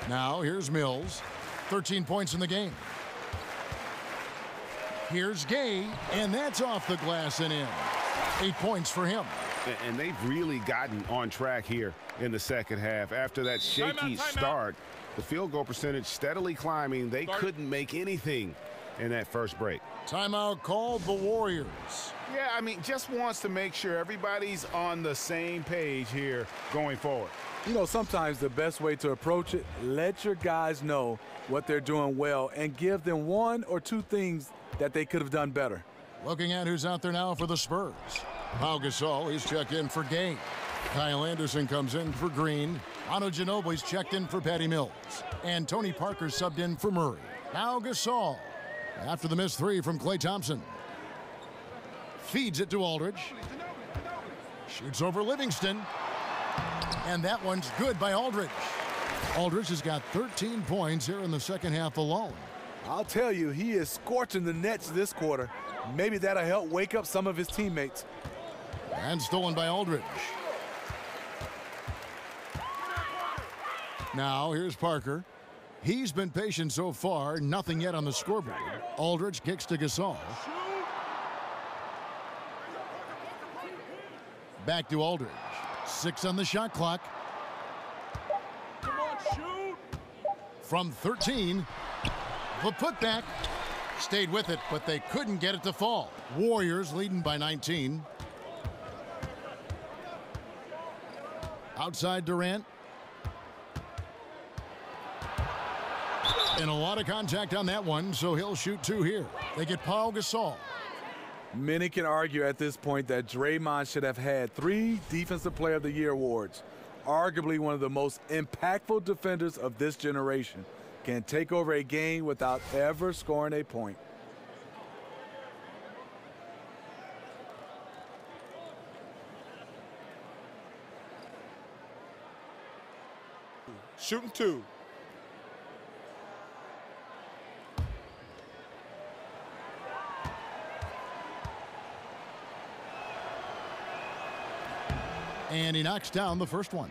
Now here's Mills, 13 points in the game. Here's Gay, and that's off the glass and in. 8 points for him. And they've really gotten on track here in the second half. After that shaky start, the field goal percentage steadily climbing. They couldn't make anything in that first break. Timeout called the Warriors. Yeah, I mean, just wants to make sure everybody's on the same page here going forward. You know, sometimes the best way to approach it, let your guys know what they're doing well and give them one or two things that they could have done better. Looking at who's out there now for the Spurs. Pau Gasol, he's checked in for Gay. Kyle Anderson comes in for Green. Ano Ginobili's checked in for Patty Mills. And Tony Parker subbed in for Murray. Pau Gasol, after the missed three from Klay Thompson. Feeds it to Aldridge. Shoots over Livingston. And that one's good by Aldridge. Aldridge has got 13 points here in the second half alone. I'll tell you, he is scorching the Nets this quarter. Maybe that'll help wake up some of his teammates. And stolen by Aldridge. Now here's Parker. He's been patient so far, nothing yet on the scoreboard. Aldridge kicks to Gasol. Back to Aldridge. 6 on the shot clock. Come on, shoot. From 13, the putback. Stayed with it, but they couldn't get it to fall. Warriors leading by 19. Outside Durant. And a lot of contact on that one, so he'll shoot 2 here. They get Pau Gasol. Many can argue at this point that Draymond should have had 3 Defensive Player of the Year awards. Arguably one of the most impactful defenders of this generation. Can take over a game without ever scoring a point. Shooting 2. And he knocks down the first one.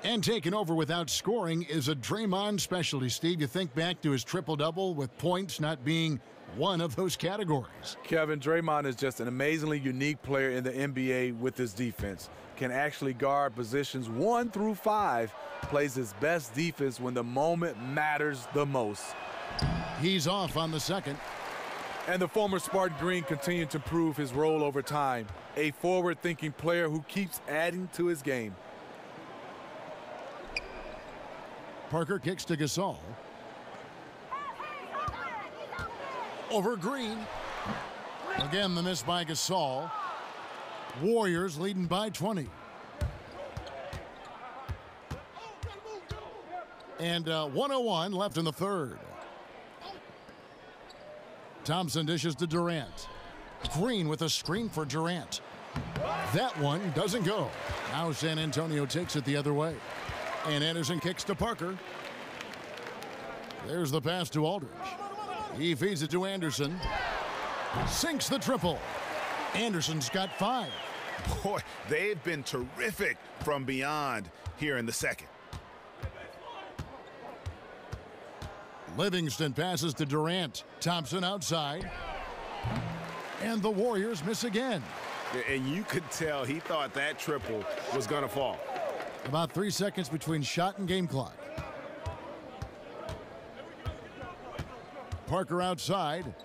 And taking over without scoring is a Draymond specialty, Steve. You think back to his triple-double with points not being one of those categories. Kevin, Draymond is just an amazingly unique player in the NBA with his defense. Can actually guard positions 1 through 5. Plays his best defense when the moment matters the most. He's off on the second. And the former Spartan Green continued to prove his role over time. A forward-thinking player who keeps adding to his game. Parker kicks to Gasol. Over Green. Again, the miss by Gasol. Warriors leading by 20. And 1:01 left in the third. Thompson dishes to Durant. Green with a screen for Durant. That one doesn't go. Now San Antonio takes it the other way. And Anderson kicks to Parker. There's the pass to Aldridge. He feeds it to Anderson. Sinks the triple. Anderson's got 5. Boy, they've been terrific from beyond here in the second. Livingston passes to Durant. Thompson outside. And the Warriors miss again. And you could tell he thought that triple was going to fall. About 3 seconds between shot and game clock. Parker outside.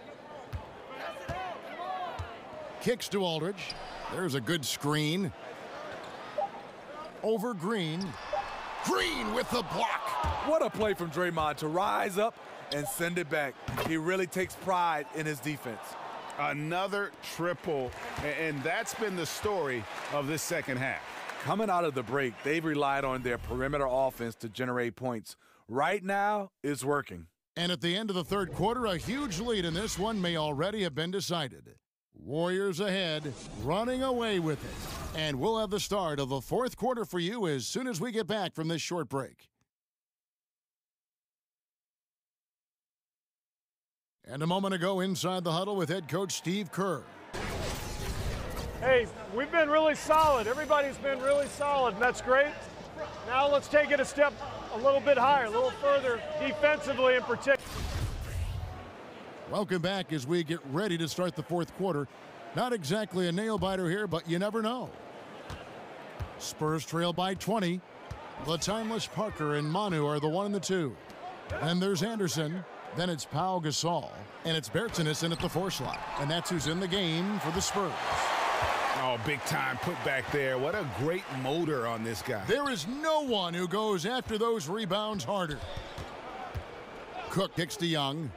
Kicks to Aldridge. There's a good screen. Over Green. Green with the block. What a play from Draymond to rise up and send it back. He really takes pride in his defense. Another triple, and that's been the story of this second half. Coming out of the break, they've relied on their perimeter offense to generate points. Right now, it's working. And at the end of the third quarter, a huge lead in this one may already have been decided. Warriors ahead, running away with it. And we'll have the start of the fourth quarter for you as soon as we get back from this short break. And a moment ago inside the huddle with head coach Steve Kerr. Hey, we've been really solid. Everybody's been really solid, and that's great. Now let's take it a step a little bit higher, a little further defensively in particular. Welcome back as we get ready to start the fourth quarter. Not exactly a nail-biter here, but you never know. Spurs trail by 20. The timeless Parker and Manu are the 1 and the 2. And there's Anderson. Then it's Pau Gasol. And it's Bertans in at the 4 slot. And that's who's in the game for the Spurs. Oh, big time put back there. What a great motor on this guy. There is no one who goes after those rebounds harder. Cook kicks to Young.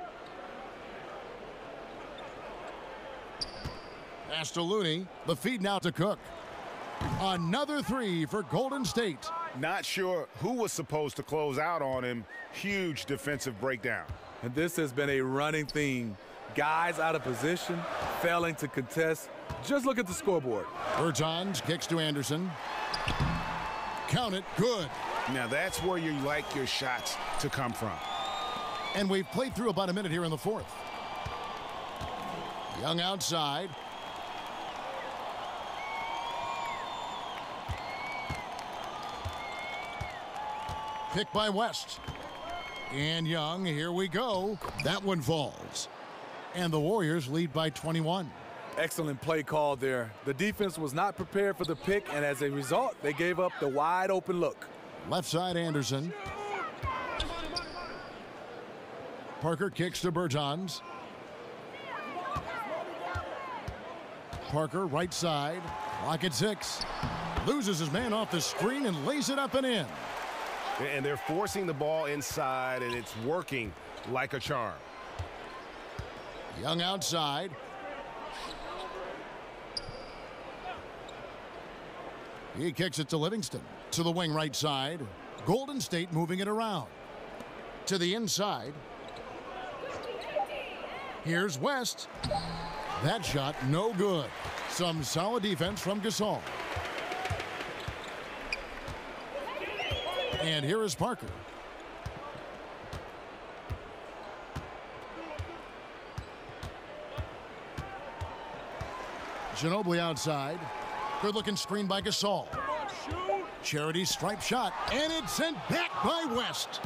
Pass to Looney. The feed now to Cook. Another 3 for Golden State. Not sure who was supposed to close out on him. Huge defensive breakdown. And this has been a running theme. Guys out of position, failing to contest. Just look at the scoreboard. Bertans kicks to Anderson. Count it. Good. Now that's where you like your shots to come from. And we've played through about a minute here in the fourth. Young outside. Pick by West. And Young, here we go. That one falls. And the Warriors lead by 21. Excellent play call there. The defense was not prepared for the pick, and as a result, they gave up the wide open look. Left side Anderson. Parker kicks to Bertans. Parker right side. Clock at 6. Loses his man off the screen and lays it up and in. And they're forcing the ball inside, and it's working like a charm. Young outside. He kicks it to Livingston. To the wing right side. Golden State moving it around. To the inside. Here's West. That shot no good. Some solid defense from Gasol. And here is Parker. Ginobili outside. Good looking screen by Gasol. Charity stripe shot. And it's sent back by West.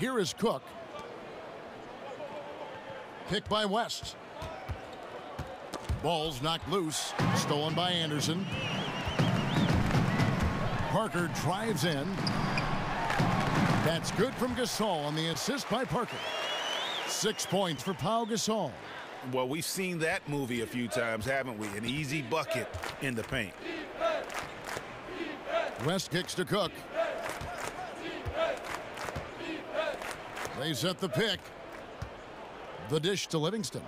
Here is Cook. Pick by West. Ball's knocked loose. Stolen by Anderson. Parker drives in. That's good from Gasol on the assist by Parker. 6 points for Pau Gasol. Well, we've seen that movie a few times, haven't we? An easy bucket in the paint. West kicks to Cook. They set the pick. The dish to Livingston.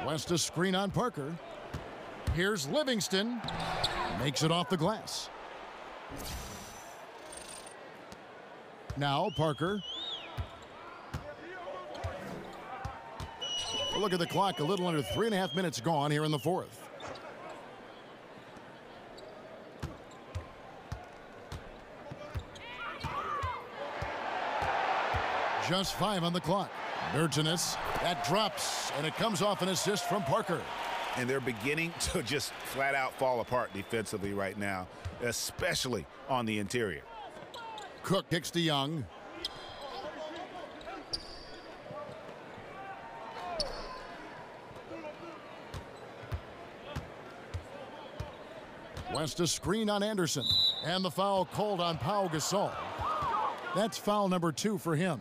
West a screen on Parker. Here's Livingston. Makes it off the glass. Now Parker. Look at the clock. A little under 3.5 minutes gone here in the fourth. Just 5 on the clock. Bertans. That drops, and it comes off an assist from Parker. And they're beginning to just flat out fall apart defensively right now, especially on the interior. Cook kicks to Young. West a screen on Anderson. And the foul called on Pau Gasol. That's foul number 2 for him.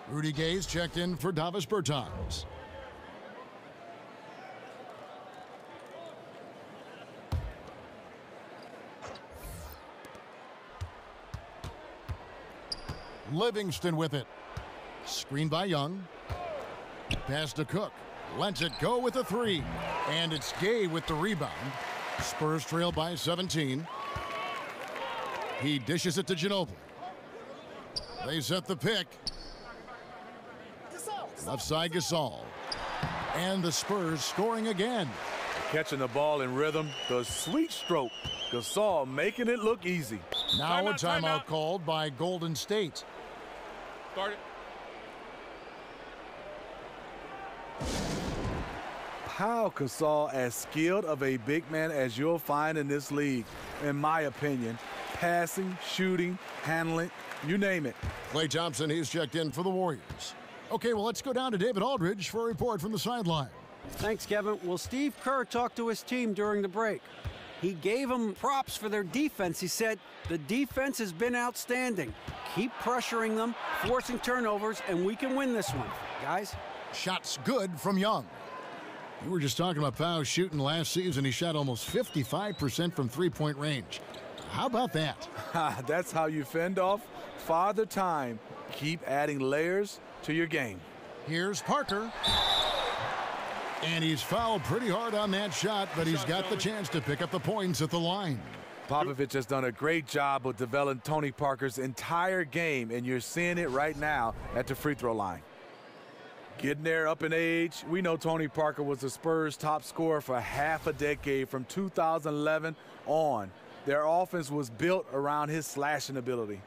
Rudy Gay's checked in for Davis Bertans. Livingston with it. Screen by Young. Pass to Cook. Lets it go with a 3. And it's Gay with the rebound. Spurs trail by 17. He dishes it to Ginobili. They set the pick. Left side Gasol. And the Spurs scoring again. Catching the ball in rhythm. The sweet stroke. Gasol making it look easy. Now a timeout called by Golden State. Start it. How Gasol as skilled of a big man as you'll find in this league, in my opinion. Passing, shooting, handling, you name it. Klay Thompson, he's checked in for the Warriors. Okay, well, let's go down to David Aldridge for a report from the sideline. Thanks, Kevin. Well, Steve Kerr talked to his team during the break. He gave them props for their defense. He said, the defense has been outstanding. Keep pressuring them, forcing turnovers, and we can win this one. Guys? Shots good from Young. We were just talking about Powell's shooting last season. He shot almost 55% from three-point range. How about that? That's how you fend off Father Time. Keep adding layers to your game. Here's Parker. And he's fouled pretty hard on that shot, but he's got the chance to pick up the points at the line. Popovich has done a great job of developing Tony Parker's entire game, and you're seeing it right now at the free throw line. Getting there up in age, we know Tony Parker was the Spurs' top scorer for half a decade from 2011 on. Their offense was built around his slashing ability.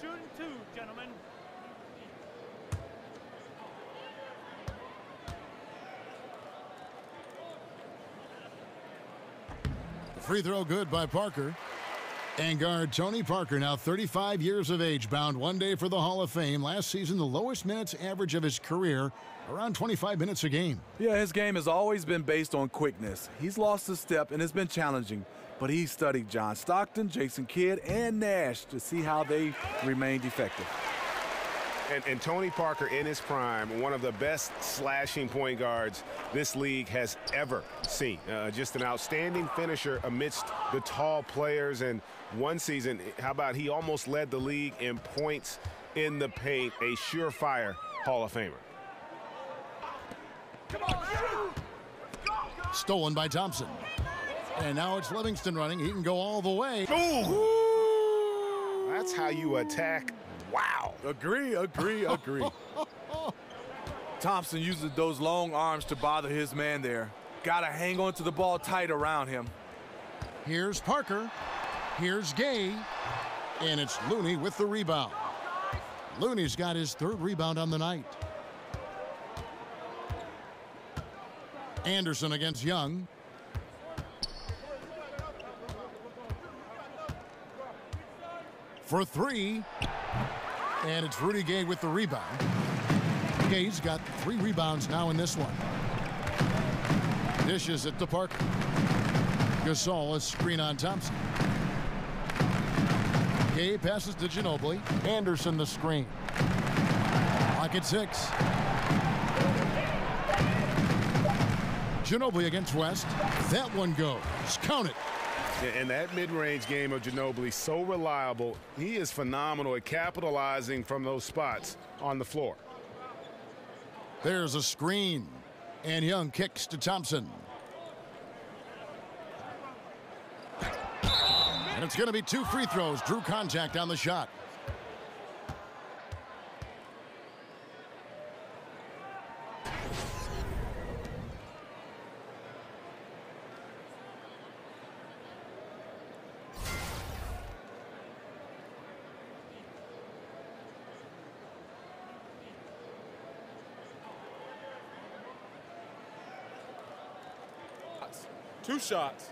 Shooting two, gentlemen. Free throw good by Parker. And guard Tony Parker, now 35 years of age, bound one day for the Hall of Fame. Last season, the lowest minutes average of his career, around 25 minutes a game. Yeah, his game has always been based on quickness. He's lost a step and it's been challenging, but he studied John Stockton, Jason Kidd, and Nash to see how they remained effective. And Tony Parker in his prime, one of the best slashing point guards this league has ever seen. Just an outstanding finisher amidst the tall players. And one season, how about he almost led the league in points in the paint, a surefire Hall of Famer. Stolen by Thompson. And now it's Livingston running. He can go all the way. Ooh. That's how you attack. Wow. Agree. Thompson uses those long arms to bother his man there. Got to hang on to the ball tight around him. Here's Parker. Here's Gay. And it's Looney with the rebound. Looney's got his third rebound on the night. Anderson against Young. For three. And it's Rudy Gay with the rebound. Gay's got 3 rebounds now in this one. Dishes it to Parker. Gasol is screen on Thompson. Gay passes to Ginobili. Anderson the screen. Clock at 6. Ginobili against West. That one goes. Count it. And that mid-range game of Ginobili, so reliable. He is phenomenal at capitalizing from those spots on the floor. There's a screen. And Young kicks to Thompson. And it's going to be 2 free throws. Drew contact on the shot. Two shots.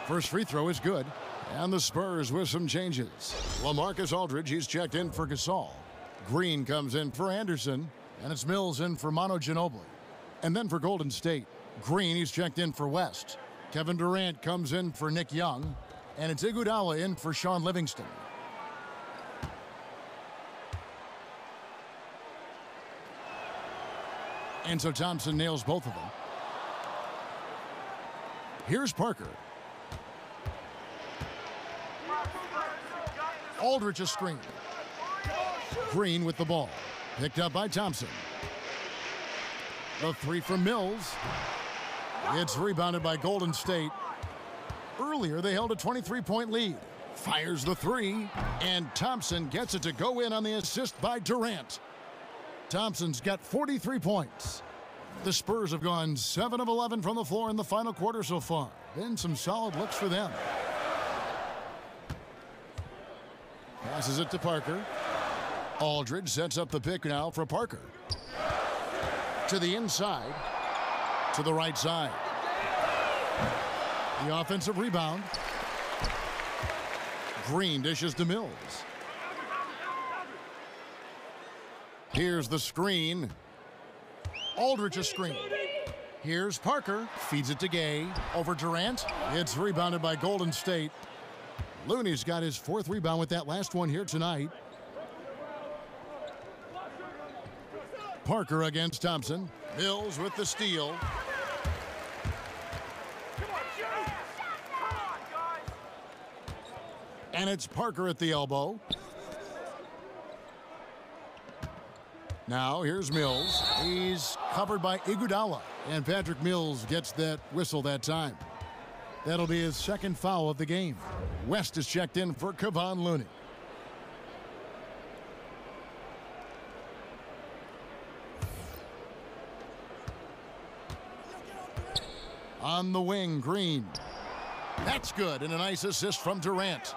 First free throw is good. And the Spurs with some changes. LaMarcus Aldridge, he's checked in for Gasol. Green comes in for Anderson. And it's Mills in for Manu Ginobili. And then for Golden State, Green, he's checked in for West. Kevin Durant comes in for Nick Young. And it's Iguodala in for Sean Livingston. And so Thompson nails both of them. Here's Parker. Aldridge a screen. Green with the ball. Picked up by Thompson. The 3 from Mills. It's rebounded by Golden State. Earlier, they held a 23-point lead. Fires the 3, and Thompson gets it to go in on the assist by Durant. Thompson's got 43 points. The Spurs have gone 7 of 11 from the floor in the final quarter so far. Been some solid looks for them. Passes it to Parker. Aldridge sets up the pick now for Parker. To the inside. To the right side. The offensive rebound. Green dishes to Mills. Here's the screen. Aldridge a screen. Here's Parker. Feeds it to Gay. Over Durant. It's rebounded by Golden State. Looney's got his 4th rebound with that last one here tonight. Parker against Thompson. Mills with the steal. And it's Parker at the elbow. Now here's Mills. He's covered by Iguodala. And Patrick Mills gets that whistle that time. That'll be his 2nd foul of the game. West is checked in for Kevon Looney. On the wing, Green. That's good, and a nice assist from Durant.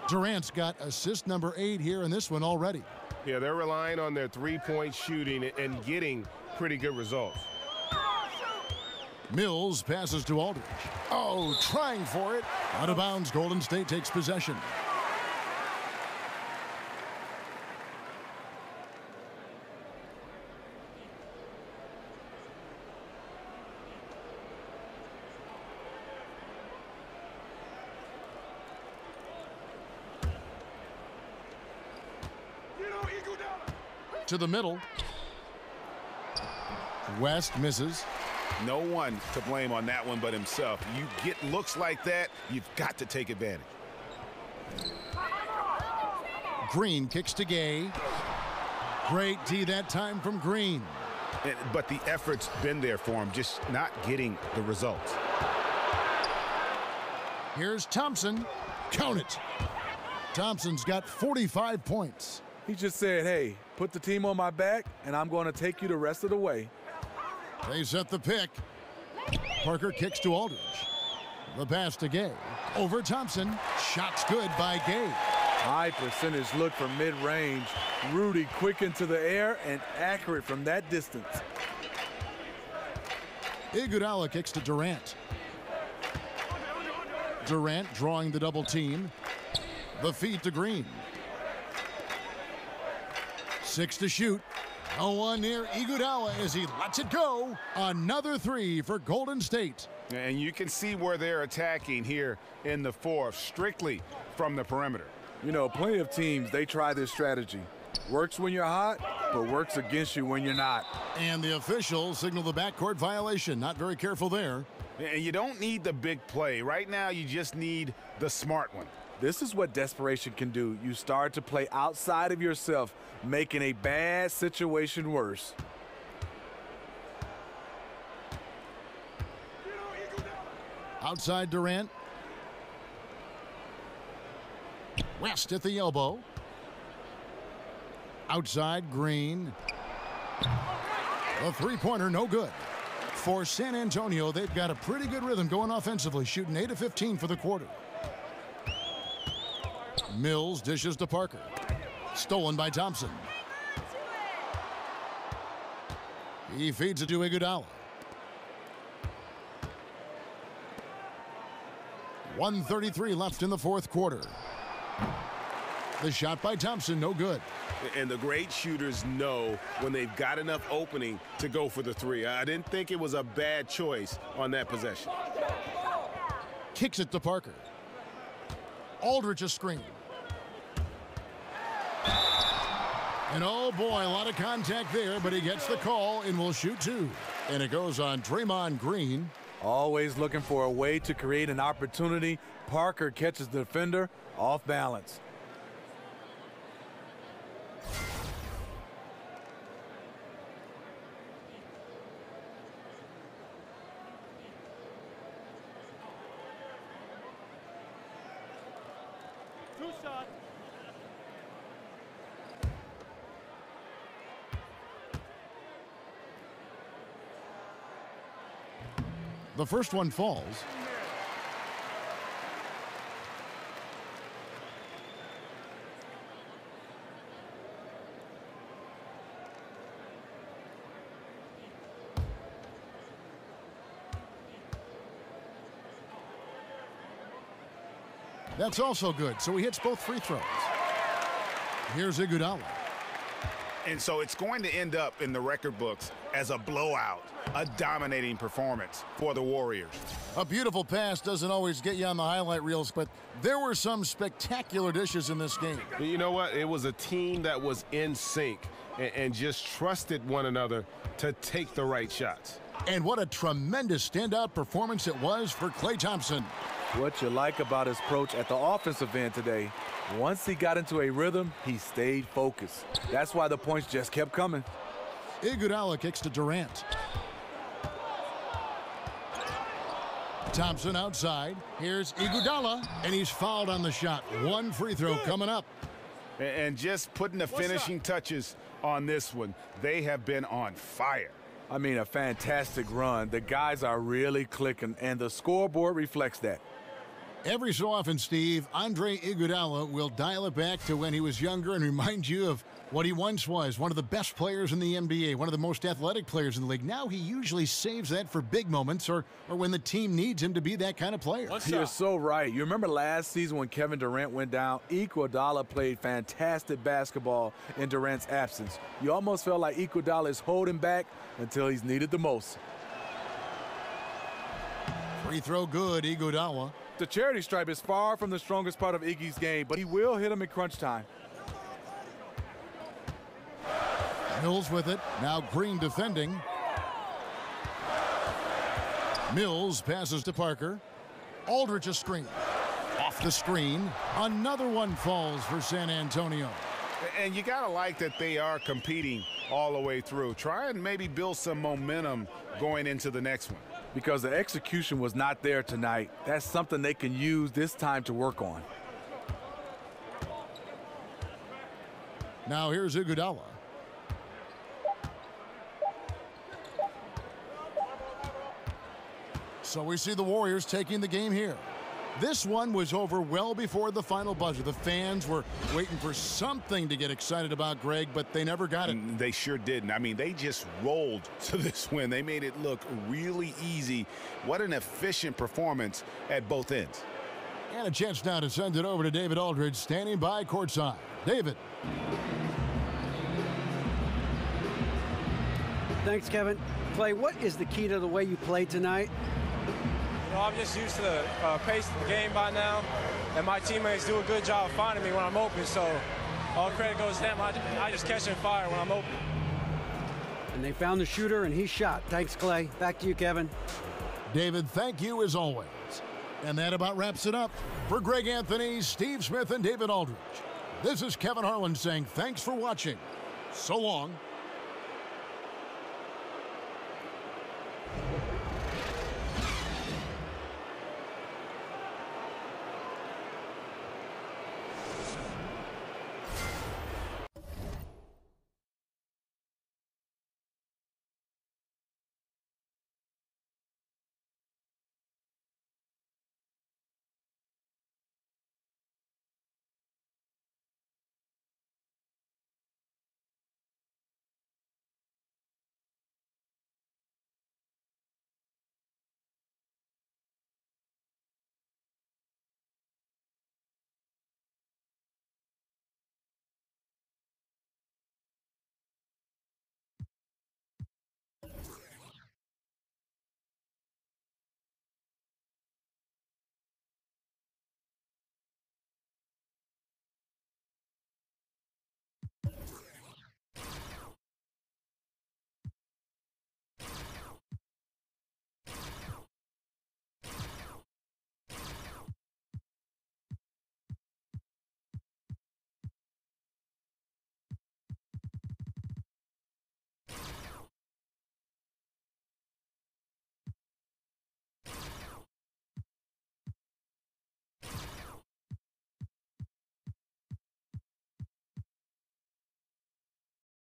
Durant's got assist number 8 here in this one already. Yeah, they're relying on their three-point shooting and getting pretty good results. Mills passes to Aldridge. Oh, trying for it. Out of bounds, Golden State takes possession. To the middle. West misses. No one to blame on that one but himself. You get looks like that, you've got to take advantage. Green kicks to Gay. Great D that time from Green. But the effort's been there for him, just not getting the results. Here's Thompson. Count it. Thompson's got 45 points. He just said, hey, put the team on my back, and I'm going to take you the rest of the way. They set the pick. Parker kicks to Aldridge. The pass to Gay. Over Thompson. Shots good by Gay. High percentage look from mid-range. Rudy quick into the air and accurate from that distance. Iguodala kicks to Durant. Durant drawing the double team. The feed to Green. 6 to shoot. No one near Iguodala as he lets it go. Another 3 for Golden State. And you can see where they're attacking here in the 4th, strictly from the perimeter. You know, plenty of teams, they try this strategy. Works when you're hot, but works against you when you're not. And the officials signal the backcourt violation. Not very careful there. And you don't need the big play. Right now, you just need the smart one. This is what desperation can do. You start to play outside of yourself, making a bad situation worse. Outside Durant. West at the elbow. Outside Green. The three-pointer no good. For San Antonio, they've got a pretty good rhythm going offensively, shooting 8 of 15 for the quarter. Mills dishes to Parker. Stolen by Thompson. He feeds it to Iguodala. 1:33 left in the 4th quarter. The shot by Thompson, no good. And the great shooters know when they've got enough opening to go for the 3. I didn't think it was a bad choice on that possession. Kicks it to Parker. Aldridge a screen. And oh boy, a lot of contact there, but he gets the call and will shoot 2. And it goes on Draymond Green. Always looking for a way to create an opportunity. Parker catches the defender off balance. The first one falls. That's also good, so he hits both free throws. Here's Iguodala. And so it's going to end up in the record books as a blowout, a dominating performance for the Warriors. A beautiful pass doesn't always get you on the highlight reels, but there were some spectacular dishes in this game. You know what? It was a team that was in sync and just trusted one another to take the right shots. And what a tremendous standout performance it was for Klay Thompson. What you like about his approach at the offensive end today, once he got into a rhythm, he stayed focused. That's why the points just kept coming. Iguodala kicks to Durant. Thompson outside. Here's Iguodala, and he's fouled on the shot. One free throw coming up. And just putting the finishing touches on this one, they have been on fire. I mean, a fantastic run. The guys are really clicking, and the scoreboard reflects that. Every so often, Steve, Andre Iguodala will dial it back to when he was younger and remind you of what he once was, one of the best players in the NBA, one of the most athletic players in the league. Now he usually saves that for big moments or when the team needs him to be that kind of player. You're so right. You remember last season when Kevin Durant went down, Iguodala played fantastic basketball in Durant's absence. You almost felt like Iguodala is holding back until he's needed the most. Free throw good, Iguodala. The charity stripe is far from the strongest part of Iggy's game, but he will hit him in crunch time. Mills with it. Now Green defending. Mills passes to Parker. Aldridge a screen. Off the screen. Another one falls for San Antonio. And you got to like that they are competing all the way through. Try and maybe build some momentum going into the next one. Because the execution was not there tonight. That's something they can use this time to work on. Now here's Iguodala. So we see the Warriors taking the game here. This one was over well before the final buzzer. The fans were waiting for something to get excited about, Greg, but they never got it. They sure didn't. I mean, they just rolled to this win. They made it look really easy. What an efficient performance at both ends. And a chance now to send it over to David Aldridge, standing by courtside. David. Thanks, Kevin. Klay, what is the key to the way you played tonight? You know, I'm just used to the pace of the game by now, and my teammates do a good job of finding me when I'm open, so all credit goes to them. I just catch and fire when I'm open. And they found the shooter, and he shot. Thanks, Klay. Back to you, Kevin. David, thank you as always. And that about wraps it up. For Greg Anthony, Steve Smith, and David Aldridge, this is Kevin Harlan saying thanks for watching. So long.